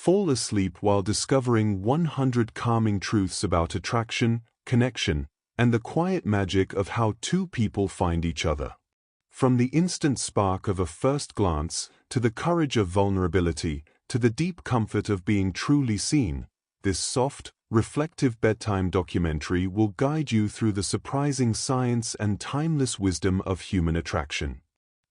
Fall asleep while discovering 100 calming truths about attraction, connection, and the quiet magic of how two people find each other. From the instant spark of a first glance, to the courage of vulnerability, to the deep comfort of being truly seen, this soft, reflective bedtime documentary will guide you through the surprising science and timeless wisdom of human attraction.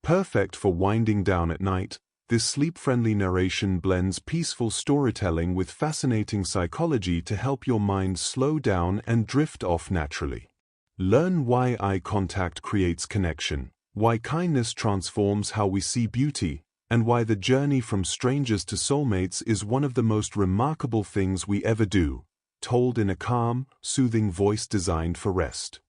Perfect for winding down at night, this sleep-friendly narration blends peaceful storytelling with fascinating psychology to help your mind slow down and drift off naturally. Learn why eye contact creates connection, why kindness transforms how we see beauty, and why the journey from strangers to soulmates is one of the most remarkable things we ever do, told in a calm, soothing voice designed for rest.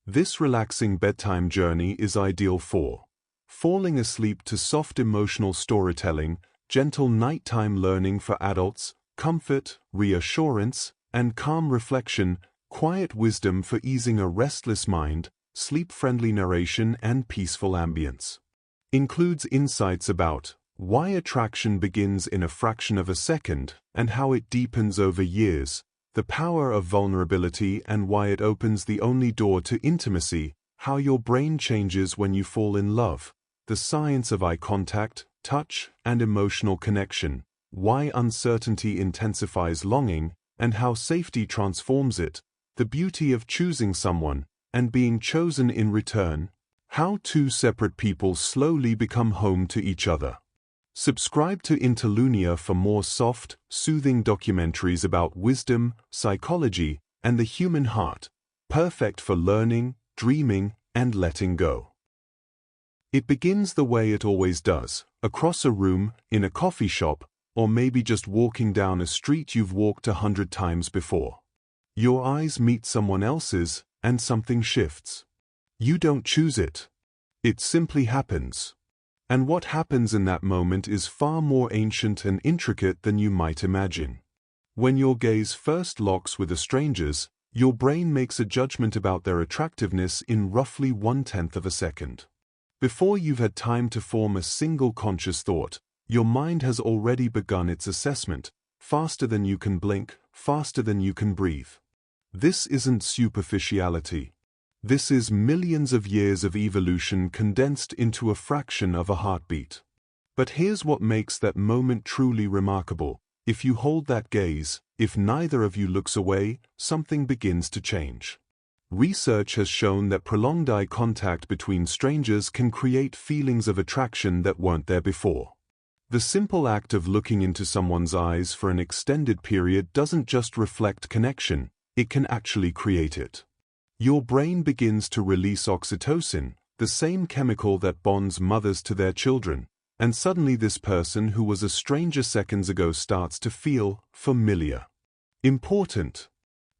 This relaxing bedtime journey is ideal for falling asleep to soft emotional storytelling, gentle nighttime learning for adults, comfort, reassurance, and calm reflection, quiet wisdom for easing a restless mind, sleep-friendly narration and peaceful ambience. Includes insights about why attraction begins in a fraction of a second and how it deepens over years, the power of vulnerability and why it opens the only door to intimacy, how your brain changes when you fall in love, the science of eye contact, touch, and emotional connection, why uncertainty intensifies longing, and how safety transforms it, the beauty of choosing someone and being chosen in return, how two separate people slowly become home to each other. Subscribe to Interlunia for more soft, soothing documentaries about wisdom, psychology, and the human heart, perfect for learning, dreaming, and letting go. It begins the way it always does, across a room, in a coffee shop, or maybe just walking down a street you've walked 100 times before. Your eyes meet someone else's, and something shifts. You don't choose it. It simply happens. And what happens in that moment is far more ancient and intricate than you might imagine. When your gaze first locks with a stranger's, your brain makes a judgment about their attractiveness in roughly 1/10 of a second. Before you've had time to form a single conscious thought, your mind has already begun its assessment, faster than you can blink, faster than you can breathe. This isn't superficiality. This is millions of years of evolution condensed into a fraction of a heartbeat. But here's what makes that moment truly remarkable. If you hold that gaze, if neither of you looks away, something begins to change. Research has shown that prolonged eye contact between strangers can create feelings of attraction that weren't there before. The simple act of looking into someone's eyes for an extended period doesn't just reflect connection, it can actually create it. Your brain begins to release oxytocin, the same chemical that bonds mothers to their children, and suddenly this person who was a stranger seconds ago starts to feel familiar. Important.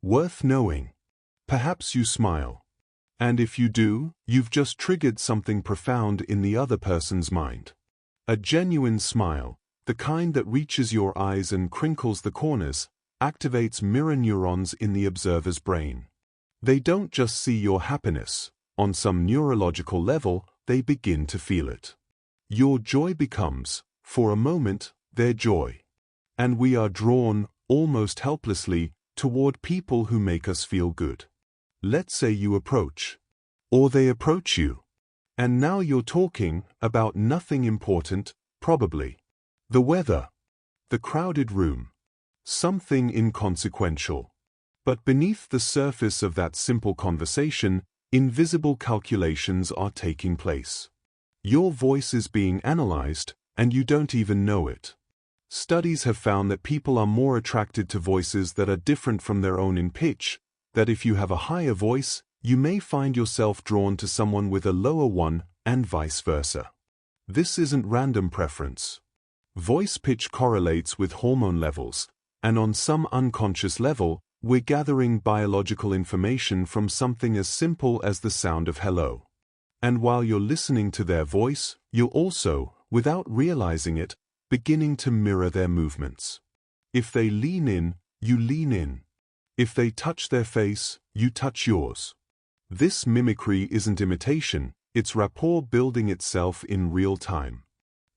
Worth knowing. Perhaps you smile. And if you do, you've just triggered something profound in the other person's mind. A genuine smile, the kind that reaches your eyes and crinkles the corners, activates mirror neurons in the observer's brain. They don't just see your happiness. On some neurological level, they begin to feel it. Your joy becomes, for a moment, their joy. And we are drawn, almost helplessly, toward people who make us feel good. Let's say you approach. Or they approach you. And now you're talking about nothing important, probably. The weather. The crowded room. Something inconsequential. But beneath the surface of that simple conversation, invisible calculations are taking place. Your voice is being analyzed, and you don't even know it. Studies have found that people are more attracted to voices that are different from their own in pitch, that if you have a higher voice, you may find yourself drawn to someone with a lower one, and vice versa. This isn't random preference. Voice pitch correlates with hormone levels, and on some unconscious level, we're gathering biological information from something as simple as the sound of hello. And while you're listening to their voice, you're also, without realizing it, beginning to mirror their movements. If they lean in, you lean in. If they touch their face, you touch yours. This mimicry isn't imitation, it's rapport building itself in real time.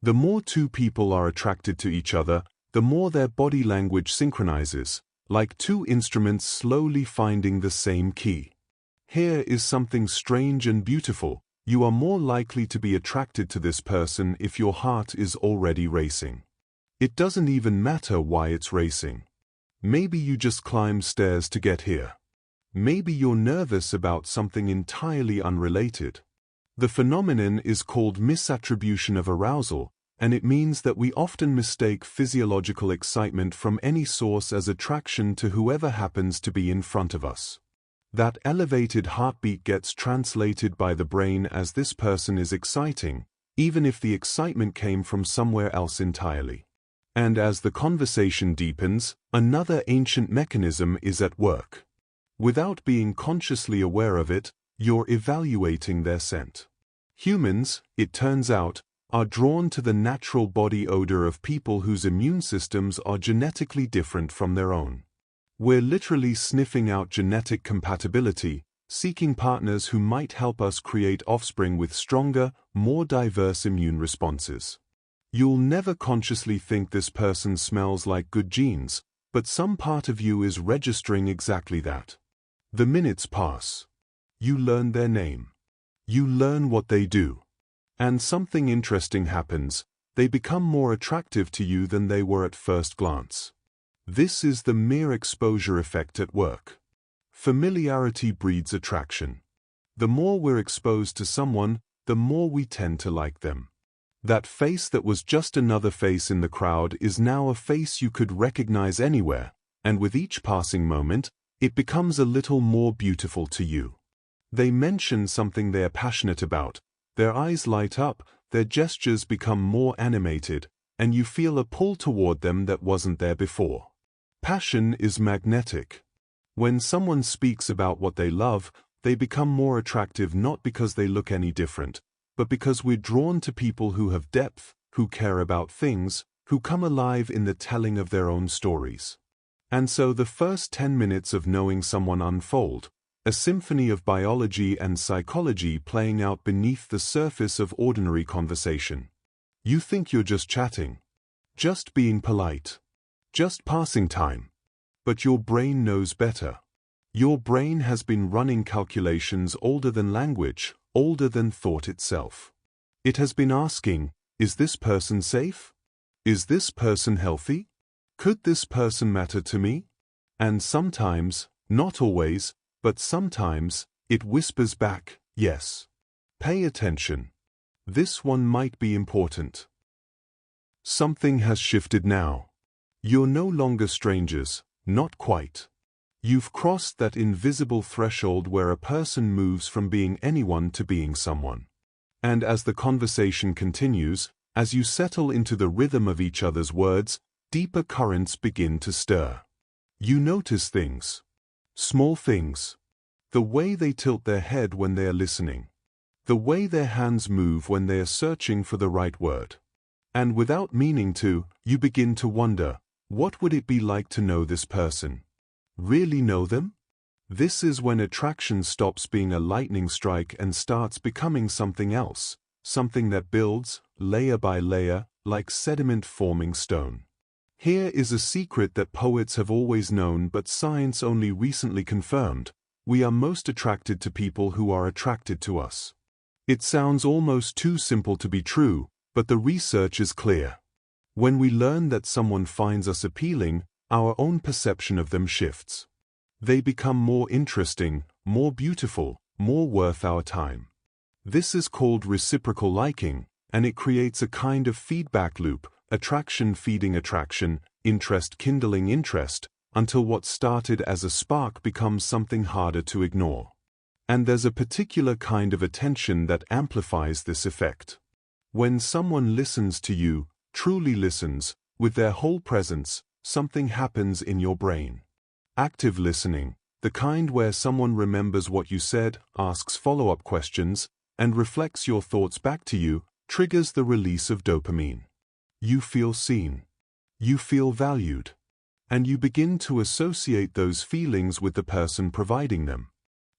The more two people are attracted to each other, the more their body language synchronizes, like two instruments slowly finding the same key. Here is something strange and beautiful. You are more likely to be attracted to this person if your heart is already racing. It doesn't even matter why it's racing. Maybe you just climbed stairs to get here. Maybe you're nervous about something entirely unrelated. The phenomenon is called misattribution of arousal, and it means that we often mistake physiological excitement from any source as attraction to whoever happens to be in front of us. That elevated heartbeat gets translated by the brain as this person is exciting, even if the excitement came from somewhere else entirely. And as the conversation deepens, another ancient mechanism is at work. Without being consciously aware of it, you're evaluating their scent. Humans, it turns out, are drawn to the natural body odor of people whose immune systems are genetically different from their own. We're literally sniffing out genetic compatibility, seeking partners who might help us create offspring with stronger, more diverse immune responses. You'll never consciously think this person smells like good genes, but some part of you is registering exactly that. The minutes pass. You learn their name. You learn what they do. And something interesting happens. They become more attractive to you than they were at first glance. This is the mere exposure effect at work. Familiarity breeds attraction. The more we're exposed to someone, the more we tend to like them. That face that was just another face in the crowd is now a face you could recognize anywhere, and with each passing moment, it becomes a little more beautiful to you. They mention something they're passionate about, their eyes light up, their gestures become more animated, and you feel a pull toward them that wasn't there before. Passion is magnetic. When someone speaks about what they love, they become more attractive not because they look any different, but because we're drawn to people who have depth, who care about things, who come alive in the telling of their own stories. And so the first 10 minutes of knowing someone unfold, a symphony of biology and psychology playing out beneath the surface of ordinary conversation. You think you're just chatting, just being polite, just passing time. But your brain knows better. Your brain has been running calculations older than language, older than thought itself. It has been asking, is this person safe? Is this person healthy? Could this person matter to me? And sometimes, not always, but sometimes, it whispers back, yes. Pay attention. This one might be important. Something has shifted now. You're no longer strangers, not quite. You've crossed that invisible threshold where a person moves from being anyone to being someone. And as the conversation continues, as you settle into the rhythm of each other's words, deeper currents begin to stir. You notice things. Small things. The way they tilt their head when they are listening. The way their hands move when they are searching for the right word. And without meaning to, you begin to wonder, what would it be like to know this person? Really know them? This is when attraction stops being a lightning strike and starts becoming something else, something that builds, layer by layer, like sediment forming stone. Here is a secret that poets have always known but science only recently confirmed. We are most attracted to people who are attracted to us. It sounds almost too simple to be true, but the research is clear. When we learn that someone finds us appealing, our own perception of them shifts. They become more interesting, more beautiful, more worth our time. This is called reciprocal liking, and it creates a kind of feedback loop, attraction feeding attraction, interest kindling interest, until what started as a spark becomes something harder to ignore. And there's a particular kind of attention that amplifies this effect. When someone listens to you, truly listens, with their whole presence, something happens in your brain. Active listening, the kind where someone remembers what you said, asks follow-up questions, and reflects your thoughts back to you, triggers the release of dopamine. You feel seen. You feel valued. And you begin to associate those feelings with the person providing them.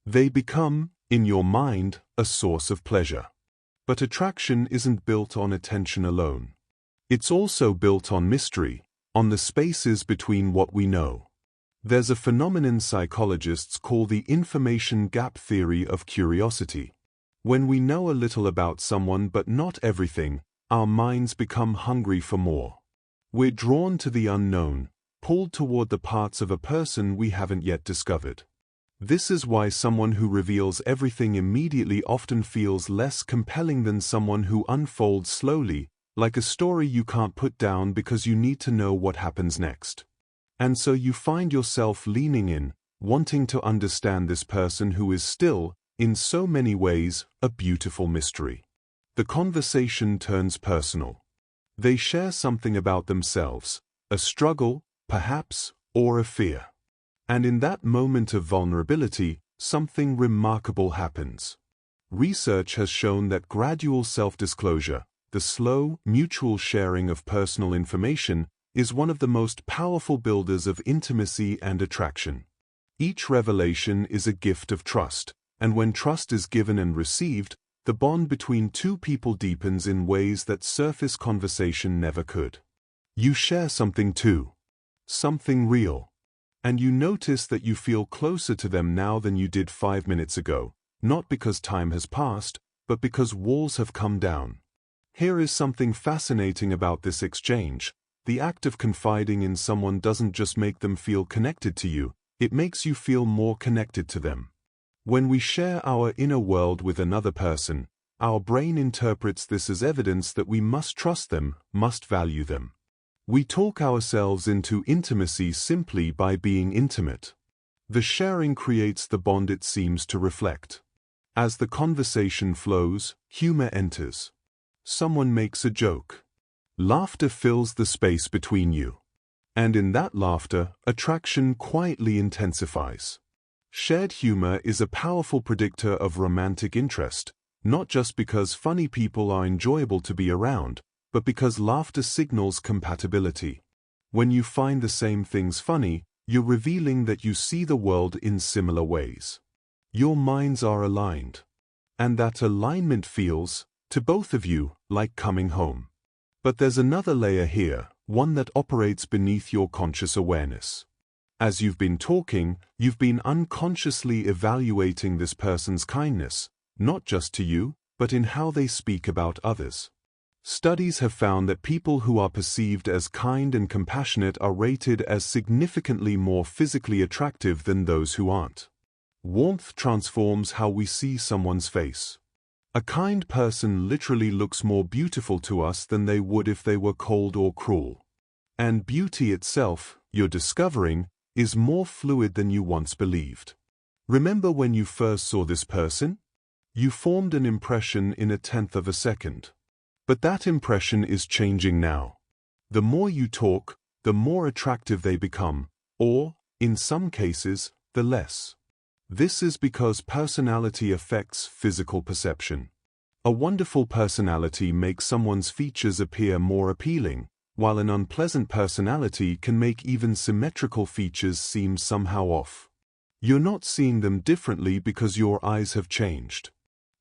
They become, in your mind, a source of pleasure. But attraction isn't built on attention alone. It's also built on mystery, on the spaces between what we know. There's a phenomenon psychologists call the information gap theory of curiosity. When we know a little about someone but not everything, our minds become hungry for more. We're drawn to the unknown, pulled toward the parts of a person we haven't yet discovered. This is why someone who reveals everything immediately often feels less compelling than someone who unfolds slowly, like a story you can't put down because you need to know what happens next. And so you find yourself leaning in, wanting to understand this person who is still, in so many ways, a beautiful mystery. The conversation turns personal. They share something about themselves, a struggle, perhaps, or a fear. And in that moment of vulnerability, something remarkable happens. Research has shown that gradual self-disclosure, the slow, mutual sharing of personal information, is one of the most powerful builders of intimacy and attraction. Each revelation is a gift of trust, and when trust is given and received, the bond between two people deepens in ways that surface conversation never could. You share something too. Something real. And you notice that you feel closer to them now than you did 5 minutes ago, not because time has passed, but because walls have come down. Here is something fascinating about this exchange. The act of confiding in someone doesn't just make them feel connected to you, it makes you feel more connected to them. When we share our inner world with another person, our brain interprets this as evidence that we must trust them, must value them. We talk ourselves into intimacy simply by being intimate. The sharing creates the bond it seems to reflect. As the conversation flows, humor enters. Someone makes a joke. Laughter fills the space between you. And in that laughter, attraction quietly intensifies. Shared humor is a powerful predictor of romantic interest, not just because funny people are enjoyable to be around, but because laughter signals compatibility. When you find the same things funny, you're revealing that you see the world in similar ways. Your minds are aligned. And that alignment feels, to both of you, like coming home. But there's another layer here, one that operates beneath your conscious awareness. As you've been talking, you've been unconsciously evaluating this person's kindness, not just to you, but in how they speak about others. Studies have found that people who are perceived as kind and compassionate are rated as significantly more physically attractive than those who aren't. Warmth transforms how we see someone's face. A kind person literally looks more beautiful to us than they would if they were cold or cruel. And beauty itself, you're discovering, is more fluid than you once believed. Remember when you first saw this person? You formed an impression in 1/10 of a second. But that impression is changing now. The more you talk, the more attractive they become, or, in some cases, the less. This is because personality affects physical perception. A wonderful personality makes someone's features appear more appealing, while an unpleasant personality can make even symmetrical features seem somehow off. You're not seeing them differently because your eyes have changed.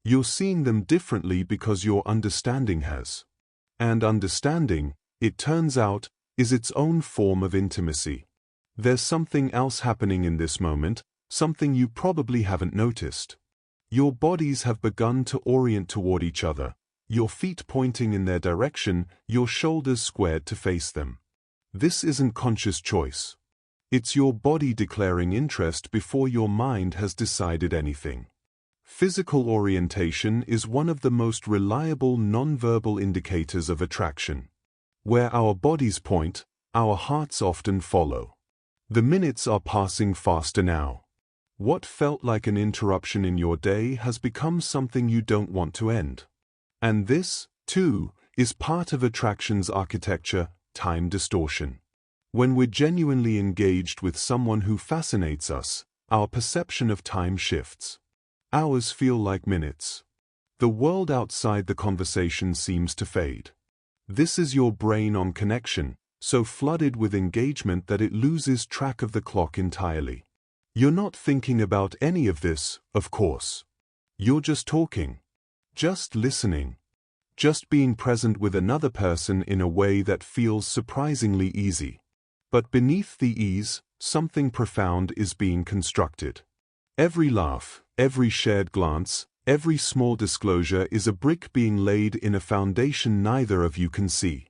You're seeing them differently because your understanding has. And understanding, it turns out, is its own form of intimacy. There's something else happening in this moment, something you probably haven't noticed. Your bodies have begun to orient toward each other, your feet pointing in their direction, your shoulders squared to face them. This isn't conscious choice. It's your body declaring interest before your mind has decided anything. Physical orientation is one of the most reliable nonverbal indicators of attraction. Where our bodies point, our hearts often follow. The minutes are passing faster now. What felt like an interruption in your day has become something you don't want to end. And this, too, is part of attraction's architecture, time distortion. When we're genuinely engaged with someone who fascinates us, our perception of time shifts. Hours feel like minutes. The world outside the conversation seems to fade. This is your brain on connection, so flooded with engagement that it loses track of the clock entirely. You're not thinking about any of this, of course. You're just talking. Just listening. just being present with another person in a way that feels surprisingly easy. But beneath the ease, something profound is being constructed. Every laugh, every shared glance, every small disclosure is a brick being laid in a foundation neither of you can see.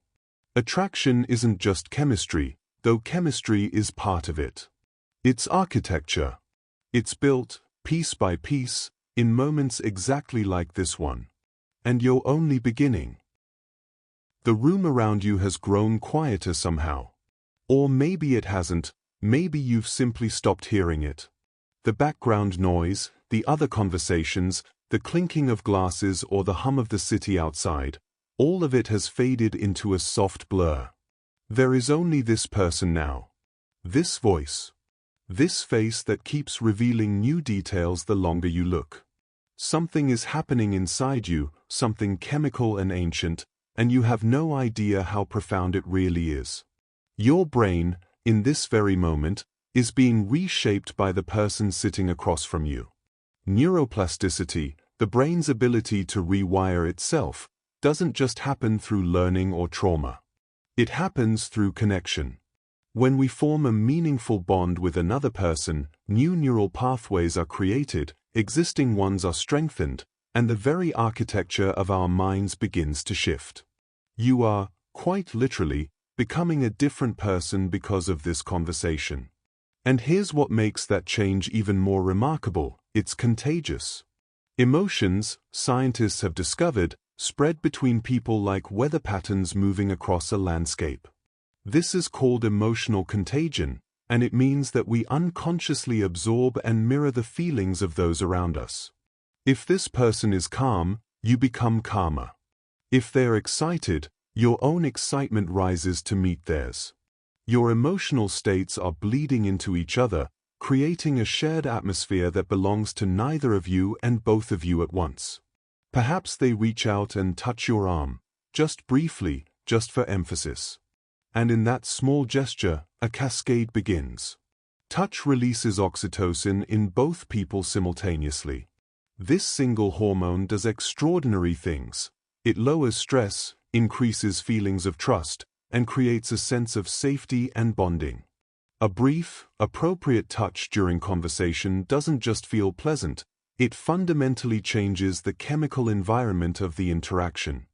Attraction isn't just chemistry, though chemistry is part of it. It's architecture. It's built, piece by piece, in moments exactly like this one. And you're only beginning. The room around you has grown quieter somehow. Or maybe it hasn't, maybe you've simply stopped hearing it. The background noise, the other conversations, the clinking of glasses or the hum of the city outside, all of it has faded into a soft blur. There is only this person now. This voice. This face that keeps revealing new details the longer you look. Something is happening inside you, something chemical and ancient, and you have no idea how profound it really is. Your brain, in this very moment, is being reshaped by the person sitting across from you. Neuroplasticity, the brain's ability to rewire itself, doesn't just happen through learning or trauma. It happens through connection. When we form a meaningful bond with another person, new neural pathways are created, existing ones are strengthened, and the very architecture of our minds begins to shift. You are, quite literally, becoming a different person because of this conversation. And here's what makes that change even more remarkable: it's contagious. Emotions, scientists have discovered, spread between people like weather patterns moving across a landscape. This is called emotional contagion, and it means that we unconsciously absorb and mirror the feelings of those around us. If this person is calm, you become calmer. If they're excited, your own excitement rises to meet theirs. Your emotional states are bleeding into each other, creating a shared atmosphere that belongs to neither of you and both of you at once. Perhaps they reach out and touch your arm, just briefly, just for emphasis. And in that small gesture, a cascade begins. Touch releases oxytocin in both people simultaneously. This single hormone does extraordinary things. It lowers stress, increases feelings of trust, and creates a sense of safety and bonding. A brief, appropriate touch during conversation doesn't just feel pleasant, it fundamentally changes the chemical environment of the interaction.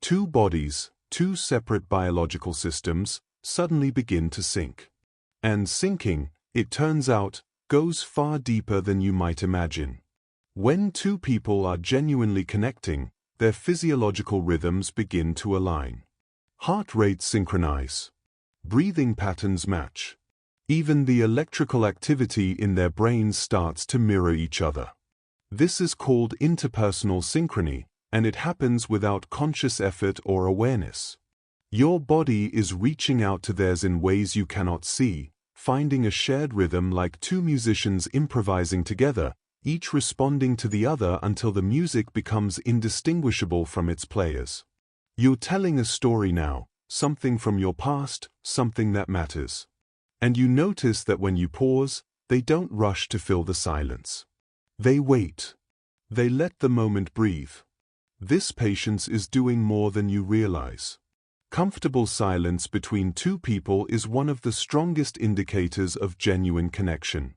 Two bodies, two separate biological systems, suddenly begin to sync. And syncing, it turns out, goes far deeper than you might imagine. When two people are genuinely connecting, their physiological rhythms begin to align. Heart rates synchronize. Breathing patterns match. Even the electrical activity in their brains starts to mirror each other. This is called interpersonal synchrony, and it happens without conscious effort or awareness. Your body is reaching out to theirs in ways you cannot see, finding a shared rhythm like two musicians improvising together, each responding to the other until the music becomes indistinguishable from its players. You're telling a story now, something from your past, something that matters. And you notice that when you pause, they don't rush to fill the silence. They wait. They let the moment breathe. This patience is doing more than you realize. Comfortable silence between two people is one of the strongest indicators of genuine connection.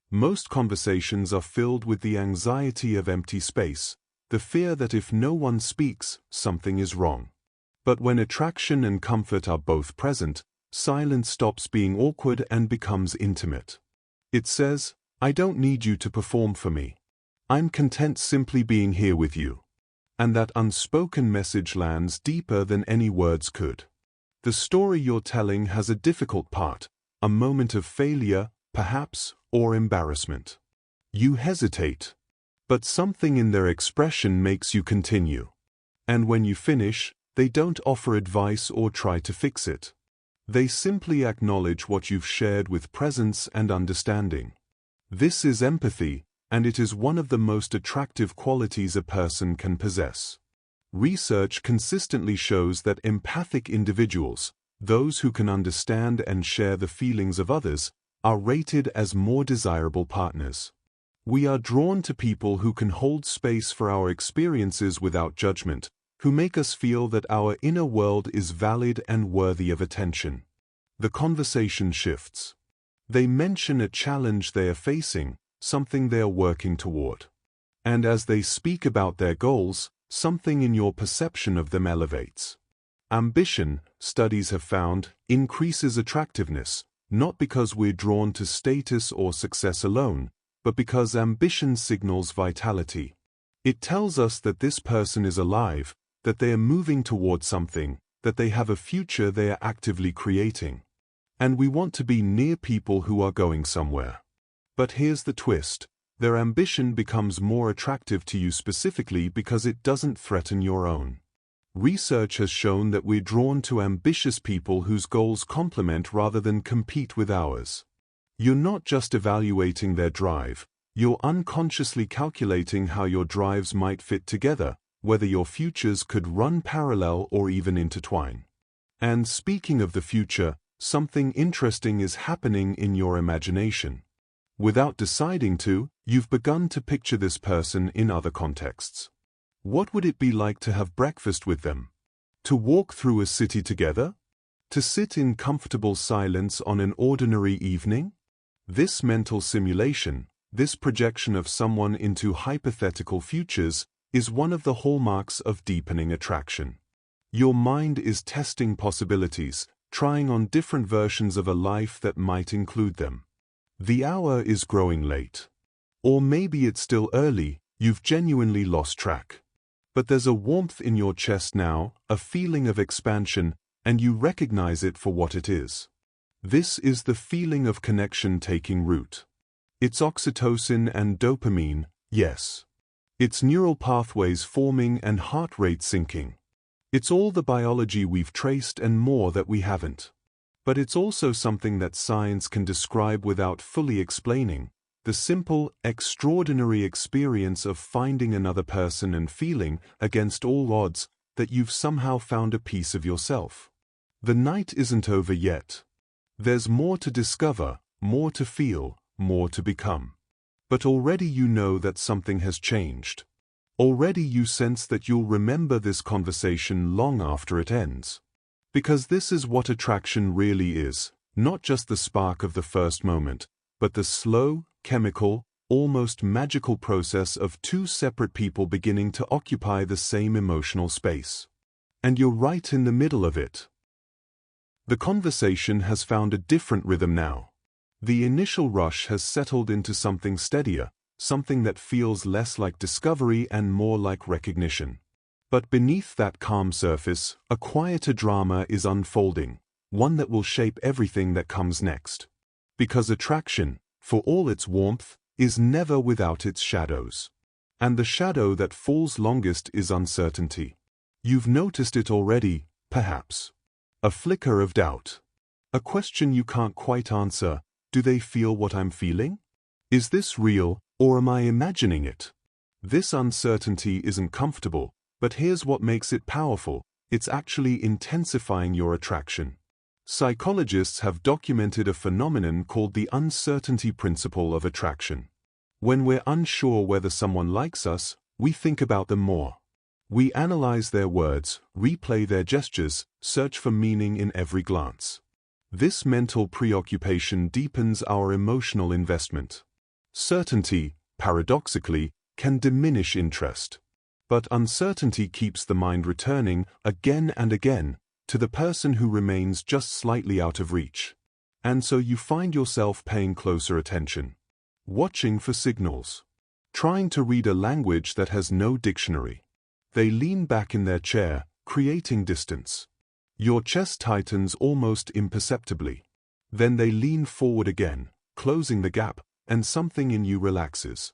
Most conversations are filled with the anxiety of empty space, the fear that if no one speaks, something is wrong. But when attraction and comfort are both present, silence stops being awkward and becomes intimate. It says, "I don't need you to perform for me. I'm content simply being here with you." And that unspoken message lands deeper than any words could. The story you're telling has a difficult part, a moment of failure, perhaps, or embarrassment. You hesitate. But something in their expression makes you continue. And when you finish, they don't offer advice or try to fix it. They simply acknowledge what you've shared with presence and understanding. This is empathy, and it is one of the most attractive qualities a person can possess. Research consistently shows that empathic individuals, those who can understand and share the feelings of others, are rated as more desirable partners. We are drawn to people who can hold space for our experiences without judgment, who make us feel that our inner world is valid and worthy of attention. The conversation shifts. They mention a challenge they are facing, something they are working toward. And as they speak about their goals, something in your perception of them elevates. Ambition, studies have found, increases attractiveness, not because we're drawn to status or success alone, but because ambition signals vitality. It tells us that this person is alive, that they are moving toward something, that they have a future they are actively creating. And we want to be near people who are going somewhere. But here's the twist. Their ambition becomes more attractive to you specifically because it doesn't threaten your own. Research has shown that we're drawn to ambitious people whose goals complement rather than compete with ours. You're not just evaluating their drive, you're unconsciously calculating how your drives might fit together, whether your futures could run parallel or even intertwine. And speaking of the future, something interesting is happening in your imagination. Without deciding to, you've begun to picture this person in other contexts. What would it be like to have breakfast with them? To walk through a city together? To sit in comfortable silence on an ordinary evening? This mental simulation, this projection of someone into hypothetical futures, is one of the hallmarks of deepening attraction. Your mind is testing possibilities, trying on different versions of a life that might include them. The hour is growing late. Or maybe it's still early, you've genuinely lost track. But there's a warmth in your chest now, a feeling of expansion, and you recognize it for what it is. This is the feeling of connection taking root. It's oxytocin and dopamine, yes. It's neural pathways forming and heart rate syncing. It's all the biology we've traced and more that we haven't. But it's also something that science can describe without fully explaining, the simple, extraordinary experience of finding another person and feeling, against all odds, that you've somehow found a piece of yourself. The night isn't over yet. There's more to discover, more to feel, more to become. But already you know that something has changed. Already you sense that you'll remember this conversation long after it ends. Because this is what attraction really is, not just the spark of the first moment, but the slow, chemical, almost magical process of two separate people beginning to occupy the same emotional space. And you're right in the middle of it. The conversation has found a different rhythm now. The initial rush has settled into something steadier, something that feels less like discovery and more like recognition. But beneath that calm surface, a quieter drama is unfolding, one that will shape everything that comes next. Because attraction, for all its warmth, is never without its shadows. And the shadow that falls longest is uncertainty. You've noticed it already, perhaps. A flicker of doubt. A question you can't quite answer. Do they feel what I'm feeling? Is this real, or am I imagining it? This uncertainty isn't comfortable, but here's what makes it powerful. It's actually intensifying your attraction. Psychologists have documented a phenomenon called the uncertainty principle of attraction. When we're unsure whether someone likes us, we think about them more. We analyze their words, replay their gestures, search for meaning in every glance. This mental preoccupation deepens our emotional investment. Certainty, paradoxically, can diminish interest. But uncertainty keeps the mind returning, again and again, to the person who remains just slightly out of reach. And so you find yourself paying closer attention. Watching for signals. Trying to read a language that has no dictionary. They lean back in their chair, creating distance. Your chest tightens almost imperceptibly. Then they lean forward again, closing the gap, and something in you relaxes.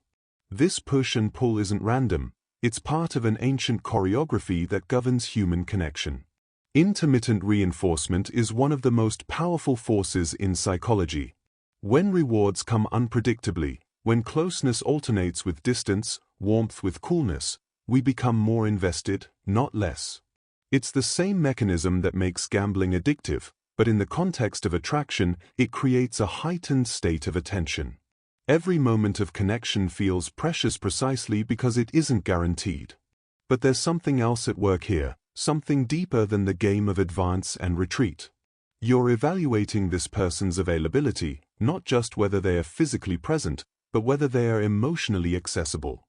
This push and pull isn't random, it's part of an ancient choreography that governs human connection. Intermittent reinforcement is one of the most powerful forces in psychology. When rewards come unpredictably, when closeness alternates with distance, warmth with coolness, we become more invested, not less. It's the same mechanism that makes gambling addictive, but in the context of attraction, it creates a heightened state of attention. Every moment of connection feels precious precisely because it isn't guaranteed. But there's something else at work here, something deeper than the game of advance and retreat. You're evaluating this person's availability, not just whether they are physically present, but whether they are emotionally accessible.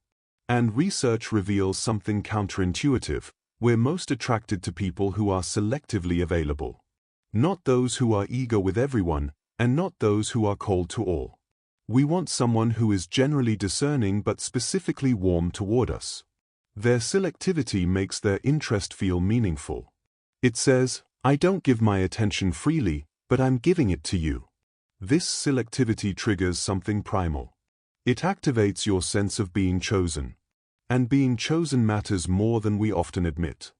And research reveals something counterintuitive. We're most attracted to people who are selectively available. Not those who are eager with everyone, and not those who are cold to all. We want someone who is generally discerning but specifically warm toward us. Their selectivity makes their interest feel meaningful. It says, I don't give my attention freely, but I'm giving it to you. This selectivity triggers something primal. It activates your sense of being chosen. And being chosen matters more than we often admit.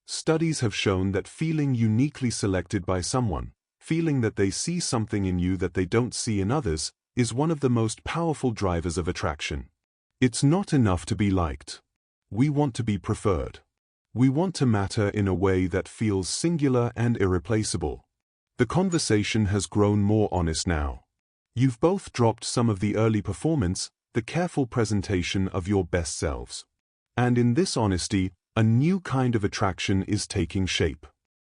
Studies have shown that feeling uniquely selected by someone, feeling that they see something in you that they don't see in others, is one of the most powerful drivers of attraction. It's not enough to be liked. We want to be preferred. We want to matter in a way that feels singular and irreplaceable. The conversation has grown more honest now. You've both dropped some of the early performance, the careful presentation of your best selves. And in this honesty, a new kind of attraction is taking shape.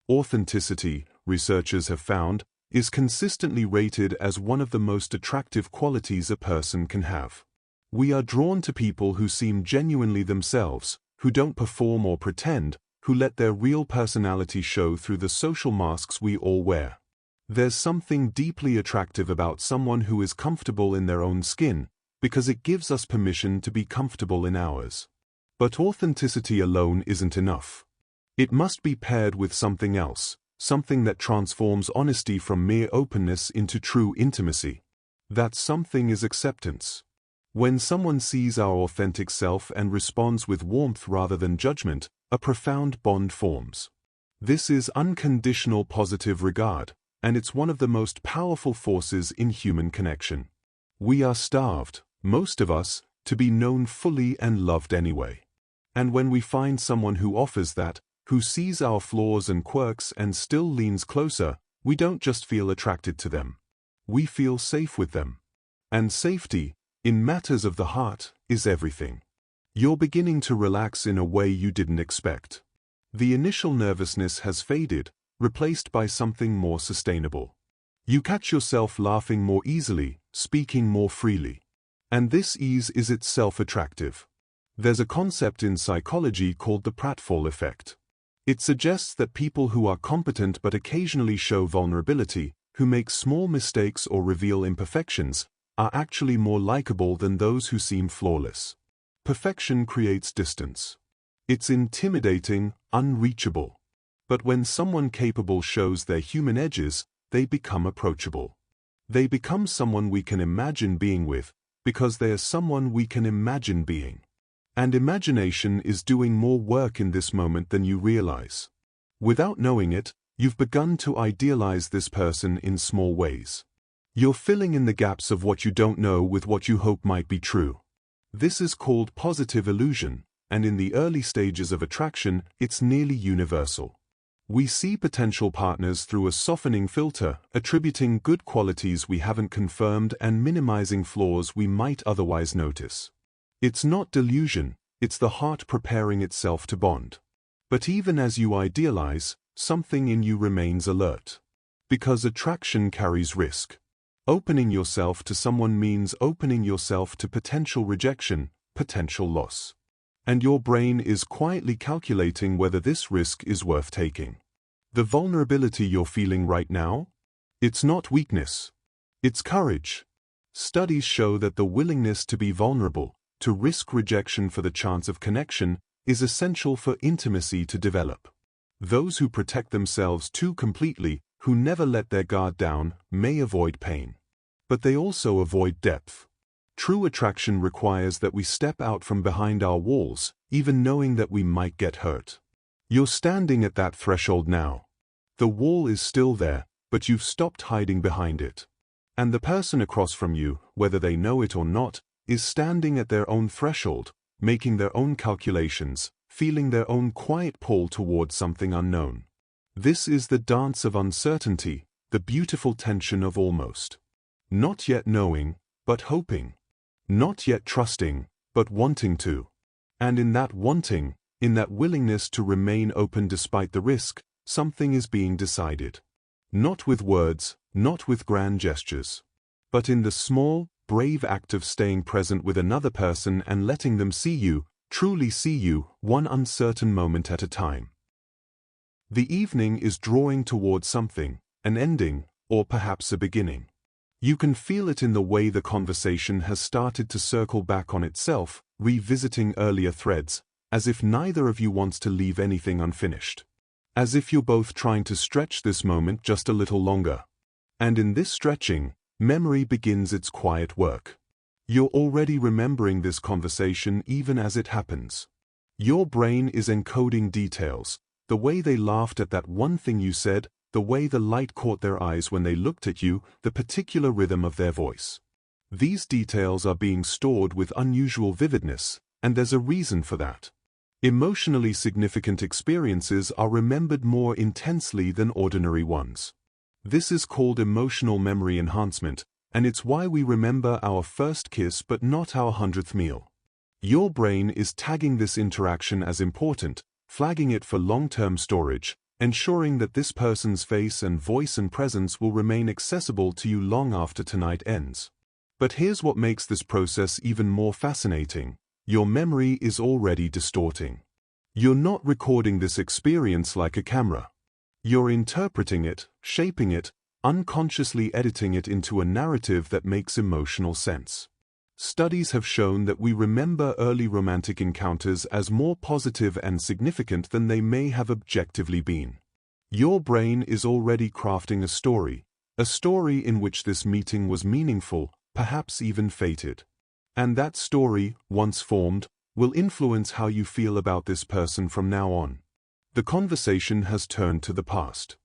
Authenticity, researchers have found, is consistently rated as one of the most attractive qualities a person can have. We are drawn to people who seem genuinely themselves, who don't perform or pretend, who let their real personality show through the social masks we all wear. There's something deeply attractive about someone who is comfortable in their own skin, because it gives us permission to be comfortable in ours. But authenticity alone isn't enough. It must be paired with something else, something that transforms honesty from mere openness into true intimacy. That something is acceptance. When someone sees our authentic self and responds with warmth rather than judgment, a profound bond forms. This is unconditional positive regard, and it's one of the most powerful forces in human connection. We are starved, most of us, to be known fully and loved anyway. And when we find someone who offers that, who sees our flaws and quirks and still leans closer, we don't just feel attracted to them. We feel safe with them. And safety, in matters of the heart, is everything. You're beginning to relax in a way you didn't expect. The initial nervousness has faded, replaced by something more sustainable. You catch yourself laughing more easily, speaking more freely. And this ease is itself attractive. There's a concept in psychology called the pratfall effect. It suggests that people who are competent but occasionally show vulnerability, who make small mistakes or reveal imperfections, are actually more likable than those who seem flawless. Perfection creates distance. It's intimidating, unreachable. But when someone capable shows their human edges, they become approachable. They become someone we can imagine being with, because they are someone we can imagine being. And imagination is doing more work in this moment than you realize. Without knowing it, you've begun to idealize this person in small ways. You're filling in the gaps of what you don't know with what you hope might be true. This is called positive illusion, and in the early stages of attraction, it's nearly universal. We see potential partners through a softening filter, attributing good qualities we haven't confirmed and minimizing flaws we might otherwise notice. It's not delusion, it's the heart preparing itself to bond. But even as you idealize, something in you remains alert. Because attraction carries risk. Opening yourself to someone means opening yourself to potential rejection, potential loss. And your brain is quietly calculating whether this risk is worth taking. The vulnerability you're feeling right now? It's not weakness. It's courage. Studies show that the willingness to be vulnerable, to risk rejection for the chance of connection, is essential for intimacy to develop. Those who protect themselves too completely, who never let their guard down, may avoid pain. But they also avoid depth. True attraction requires that we step out from behind our walls, even knowing that we might get hurt. You're standing at that threshold now. The wall is still there, but you've stopped hiding behind it. And the person across from you, whether they know it or not, is standing at their own threshold, making their own calculations, feeling their own quiet pull towards something unknown. This is the dance of uncertainty, the beautiful tension of almost. Not yet knowing, but hoping. Not yet trusting, but wanting to. And in that wanting, in that willingness to remain open despite the risk, something is being decided. Not with words, not with grand gestures, but in the small, brave act of staying present with another person and letting them see you, truly see you, one uncertain moment at a time. The evening is drawing towards something, an ending, or perhaps a beginning. You can feel it in the way the conversation has started to circle back on itself, revisiting earlier threads, as if neither of you wants to leave anything unfinished. As if you're both trying to stretch this moment just a little longer. And in this stretching, memory begins its quiet work. You're already remembering this conversation even as it happens. Your brain is encoding details, the way they laughed at that one thing you said, the way the light caught their eyes when they looked at you, the particular rhythm of their voice. These details are being stored with unusual vividness, and there's a reason for that. Emotionally significant experiences are remembered more intensely than ordinary ones. This is called emotional memory enhancement, and it's why we remember our first kiss but not our 100th meal. Your brain is tagging this interaction as important, flagging it for long-term storage, ensuring that this person's face and voice and presence will remain accessible to you long after tonight ends. But here's what makes this process even more fascinating. Your memory is already distorting. You're not recording this experience like a camera. You're interpreting it, shaping it, unconsciously editing it into a narrative that makes emotional sense. Studies have shown that we remember early romantic encounters as more positive and significant than they may have objectively been. Your brain is already crafting a story in which this meeting was meaningful, perhaps even fated. And that story, once formed, will influence how you feel about this person from now on. The conversation has turned to the past.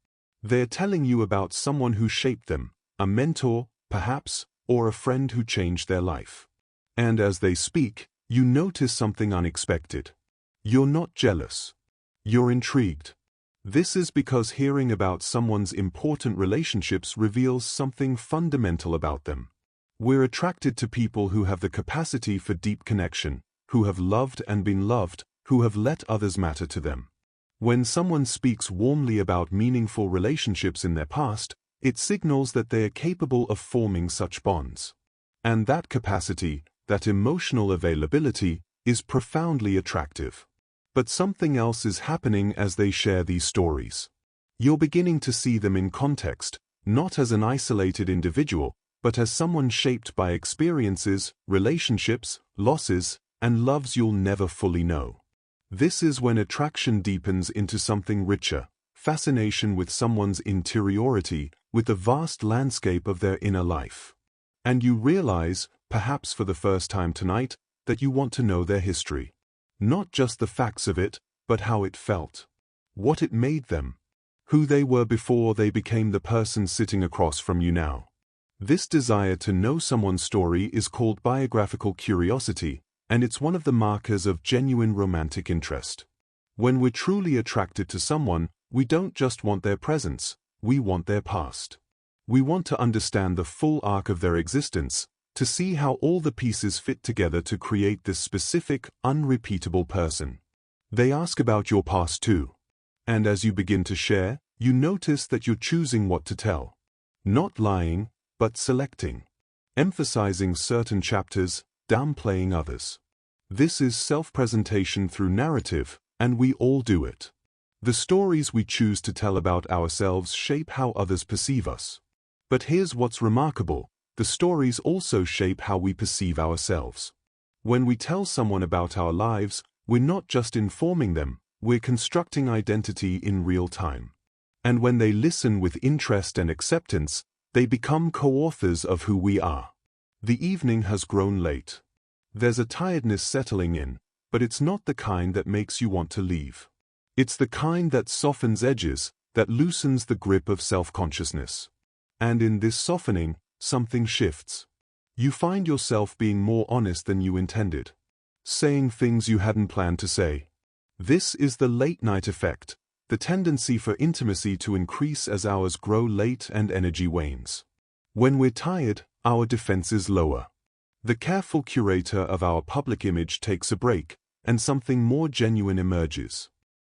They're telling you about someone who shaped them, a mentor, perhaps, or a friend who changed their life. And as they speak, you notice something unexpected. You're not jealous. You're intrigued. This is because hearing about someone's important relationships reveals something fundamental about them. We're attracted to people who have the capacity for deep connection, who have loved and been loved, who have let others matter to them. When someone speaks warmly about meaningful relationships in their past, it signals that they are capable of forming such bonds. And that capacity, that emotional availability, is profoundly attractive. But something else is happening as they share these stories. You're beginning to see them in context, not as an isolated individual, but as someone shaped by experiences, relationships, losses, and loves you'll never fully know. This is when attraction deepens into something richer, fascination with someone's interiority, with the vast landscape of their inner life. And you realize, perhaps for the first time tonight, that you want to know their history. Not just the facts of it, but how it felt. What it made them. Who they were before they became the person sitting across from you now. This desire to know someone's story is called biographical curiosity, and it's one of the markers of genuine romantic interest. When we're truly attracted to someone, we don't just want their presence, we want their past. We want to understand the full arc of their existence, to see how all the pieces fit together to create this specific, unrepeatable person. They ask about your past too. And as you begin to share, you notice that you're choosing what to tell. Not lying, but selecting. Emphasizing certain chapters, downplaying others. This is self-presentation through narrative, and we all do it. The stories we choose to tell about ourselves shape how others perceive us. But here's what's remarkable, the stories also shape how we perceive ourselves. When we tell someone about our lives, we're not just informing them, we're constructing identity in real time. And when they listen with interest and acceptance, they become co-authors of who we are. The evening has grown late. There's a tiredness settling in, but it's not the kind that makes you want to leave. It's the kind that softens edges, that loosens the grip of self-consciousness. And in this softening, something shifts. You find yourself being more honest than you intended. Saying things you hadn't planned to say. This is the late-night effect, the tendency for intimacy to increase as hours grow late and energy wanes. When we're tired, our defenses lower. The careful curator of our public image takes a break, and something more genuine emerges.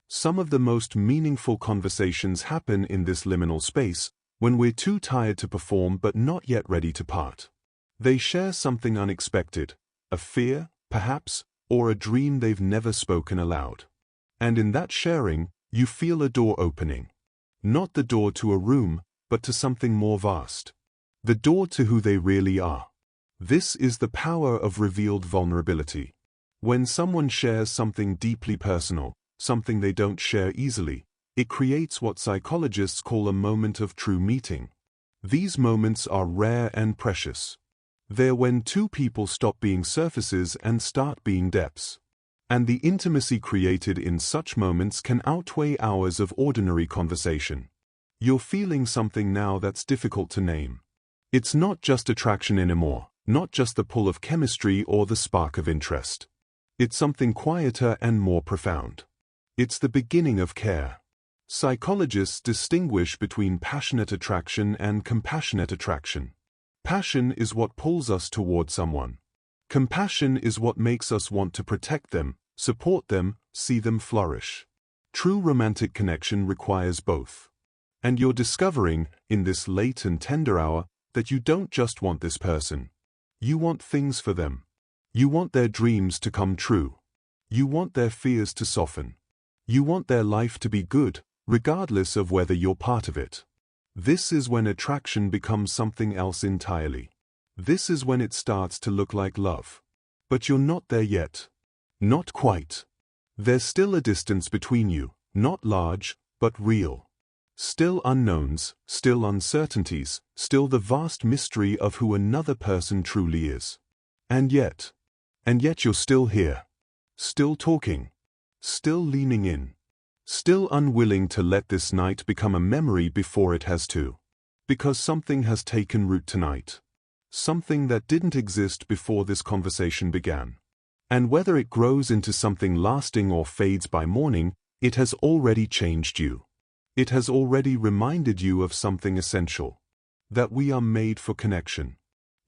Some of the most meaningful conversations happen in this liminal space, when we're too tired to perform but not yet ready to part. They share something unexpected, a fear, perhaps, or a dream they've never spoken aloud. And in that sharing, you feel a door opening. Not the door to a room, but to something more vast. The door to who they really are. This is the power of revealed vulnerability. When someone shares something deeply personal, something they don't share easily, it creates what psychologists call a moment of true meeting. These moments are rare and precious. They're when two people stop being surfaces and start being depths. And the intimacy created in such moments can outweigh hours of ordinary conversation. You're feeling something now that's difficult to name. It's not just attraction anymore, not just the pull of chemistry or the spark of interest. It's something quieter and more profound. It's the beginning of care. Psychologists distinguish between passionate attraction and compassionate attraction. Passion is what pulls us toward someone. Compassion is what makes us want to protect them, support them, see them flourish. True romantic connection requires both. And you're discovering, in this late and tender hour, that you don't just want this person. You want things for them. You want their dreams to come true. You want their fears to soften. You want their life to be good, regardless of whether you're part of it. This is when attraction becomes something else entirely. This is when it starts to look like love. But you're not there yet. Not quite. There's still a distance between you, not large, but real. Still unknowns, still uncertainties, still the vast mystery of who another person truly is. And yet you're still here. Still talking. Still leaning in. Still unwilling to let this night become a memory before it has to. Because something has taken root tonight. Something that didn't exist before this conversation began. And whether it grows into something lasting or fades by morning, it has already changed you. It has already reminded you of something essential. That we are made for connection.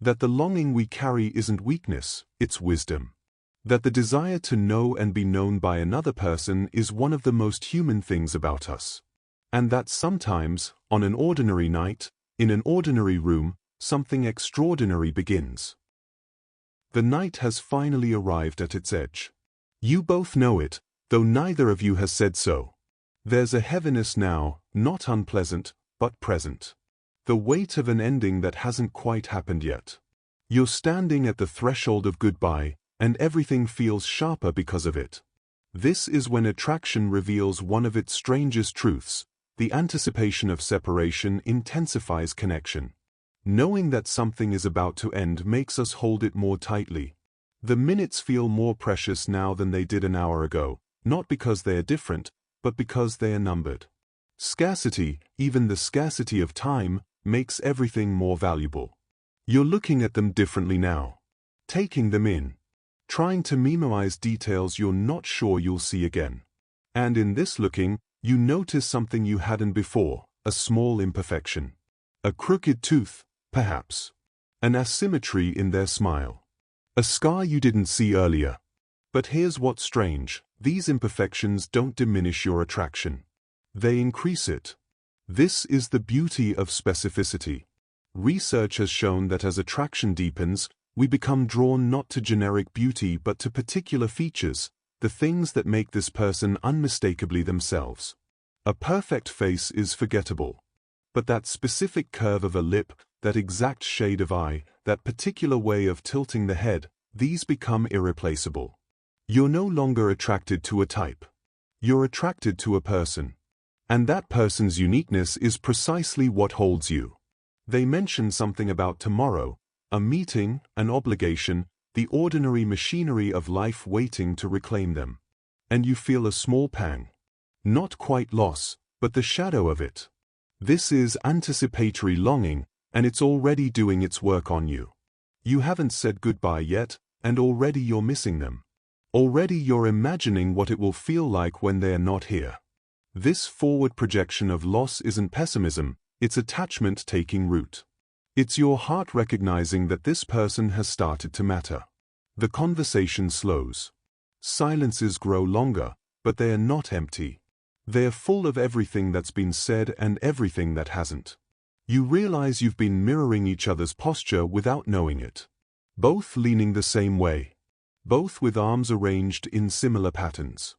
That the longing we carry isn't weakness, it's wisdom. That the desire to know and be known by another person is one of the most human things about us. And that sometimes, on an ordinary night, in an ordinary room, something extraordinary begins. The night has finally arrived at its edge. You both know it, though neither of you has said so. There's a heaviness now, not unpleasant, but present. The weight of an ending that hasn't quite happened yet. You're standing at the threshold of goodbye, and everything feels sharper because of it. This is when attraction reveals one of its strangest truths. The anticipation of separation intensifies connection. Knowing that something is about to end makes us hold it more tightly. The minutes feel more precious now than they did an hour ago, not because they are different, but because they are numbered. Scarcity, even the scarcity of time, makes everything more valuable. You're looking at them differently now. Taking them in. Trying to memorize details you're not sure you'll see again. And in this looking, you notice something you hadn't before, a small imperfection. A crooked tooth, perhaps. An asymmetry in their smile. A scar you didn't see earlier. But here's what's strange, these imperfections don't diminish your attraction. They increase it. This is the beauty of specificity. Research has shown that as attraction deepens, we become drawn not to generic beauty but to particular features, the things that make this person unmistakably themselves. A perfect face is forgettable. But that specific curve of a lip, that exact shade of eye, that particular way of tilting the head, these become irreplaceable. You're no longer attracted to a type. You're attracted to a person. And that person's uniqueness is precisely what holds you. They mention something about tomorrow, a meeting, an obligation, the ordinary machinery of life waiting to reclaim them. And you feel a small pang. Not quite loss, but the shadow of it. This is anticipatory longing, and it's already doing its work on you. You haven't said goodbye yet, and already you're missing them. Already you're imagining what it will feel like when they're not here. This forward projection of loss isn't pessimism, it's attachment taking root. It's your heart recognizing that this person has started to matter. The conversation slows. Silences grow longer, but they are not empty. They are full of everything that's been said and everything that hasn't. You realize you've been mirroring each other's posture without knowing it. Both leaning the same way. Both with arms arranged in similar patterns.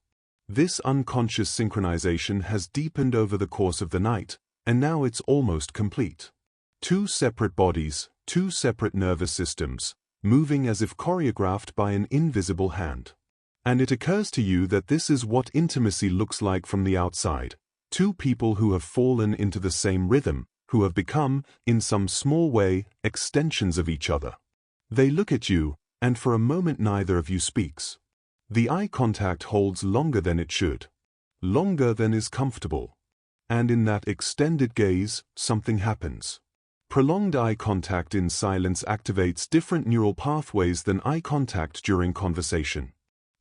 This unconscious synchronization has deepened over the course of the night, and now it's almost complete. Two separate bodies, two separate nervous systems, moving as if choreographed by an invisible hand. And it occurs to you that this is what intimacy looks like from the outside. Two people who have fallen into the same rhythm, who have become, in some small way, extensions of each other. They look at you, and for a moment neither of you speaks. The eye contact holds longer than it should. Longer than is comfortable. And in that extended gaze, something happens. Prolonged eye contact in silence activates different neural pathways than eye contact during conversation.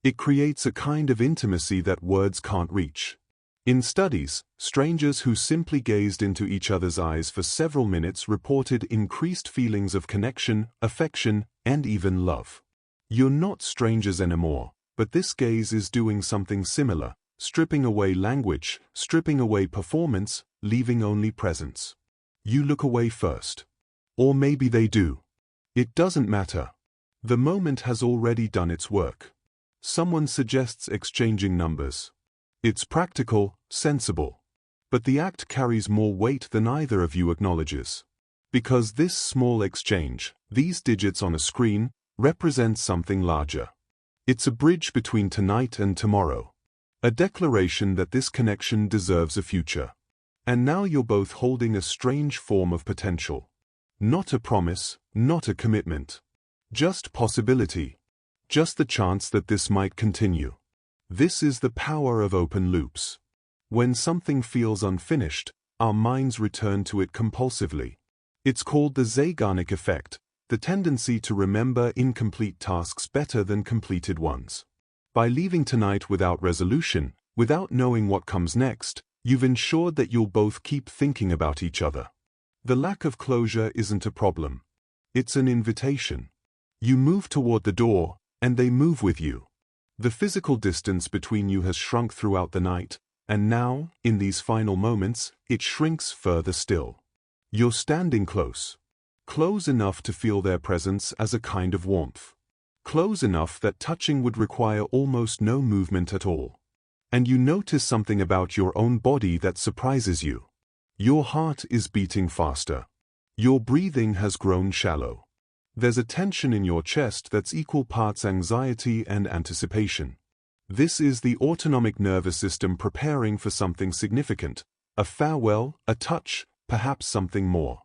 It creates a kind of intimacy that words can't reach. In studies, strangers who simply gazed into each other's eyes for several minutes reported increased feelings of connection, affection, and even love. You're not strangers anymore, but this gaze is doing something similar, stripping away language, stripping away performance, leaving only presence. You look away first. Or maybe they do. It doesn't matter. The moment has already done its work. Someone suggests exchanging numbers. It's practical, sensible. But the act carries more weight than either of you acknowledges. Because this small exchange, these digits on a screen, represents something larger. It's a bridge between tonight and tomorrow. A declaration that this connection deserves a future. And now you're both holding a strange form of potential. Not a promise, not a commitment. Just possibility. Just the chance that this might continue. This is the power of open loops. When something feels unfinished, our minds return to it compulsively. It's called the Zeigarnik effect, the tendency to remember incomplete tasks better than completed ones. By leaving tonight without resolution, without knowing what comes next, you've ensured that you'll both keep thinking about each other. The lack of closure isn't a problem. It's an invitation. You move toward the door, and they move with you. The physical distance between you has shrunk throughout the night, and now, in these final moments, it shrinks further still. You're standing close. Close enough to feel their presence as a kind of warmth. Close enough that touching would require almost no movement at all. And you notice something about your own body that surprises you. Your heart is beating faster. Your breathing has grown shallow. There's a tension in your chest that's equal parts anxiety and anticipation. This is the autonomic nervous system preparing for something significant, a farewell, a touch, perhaps something more.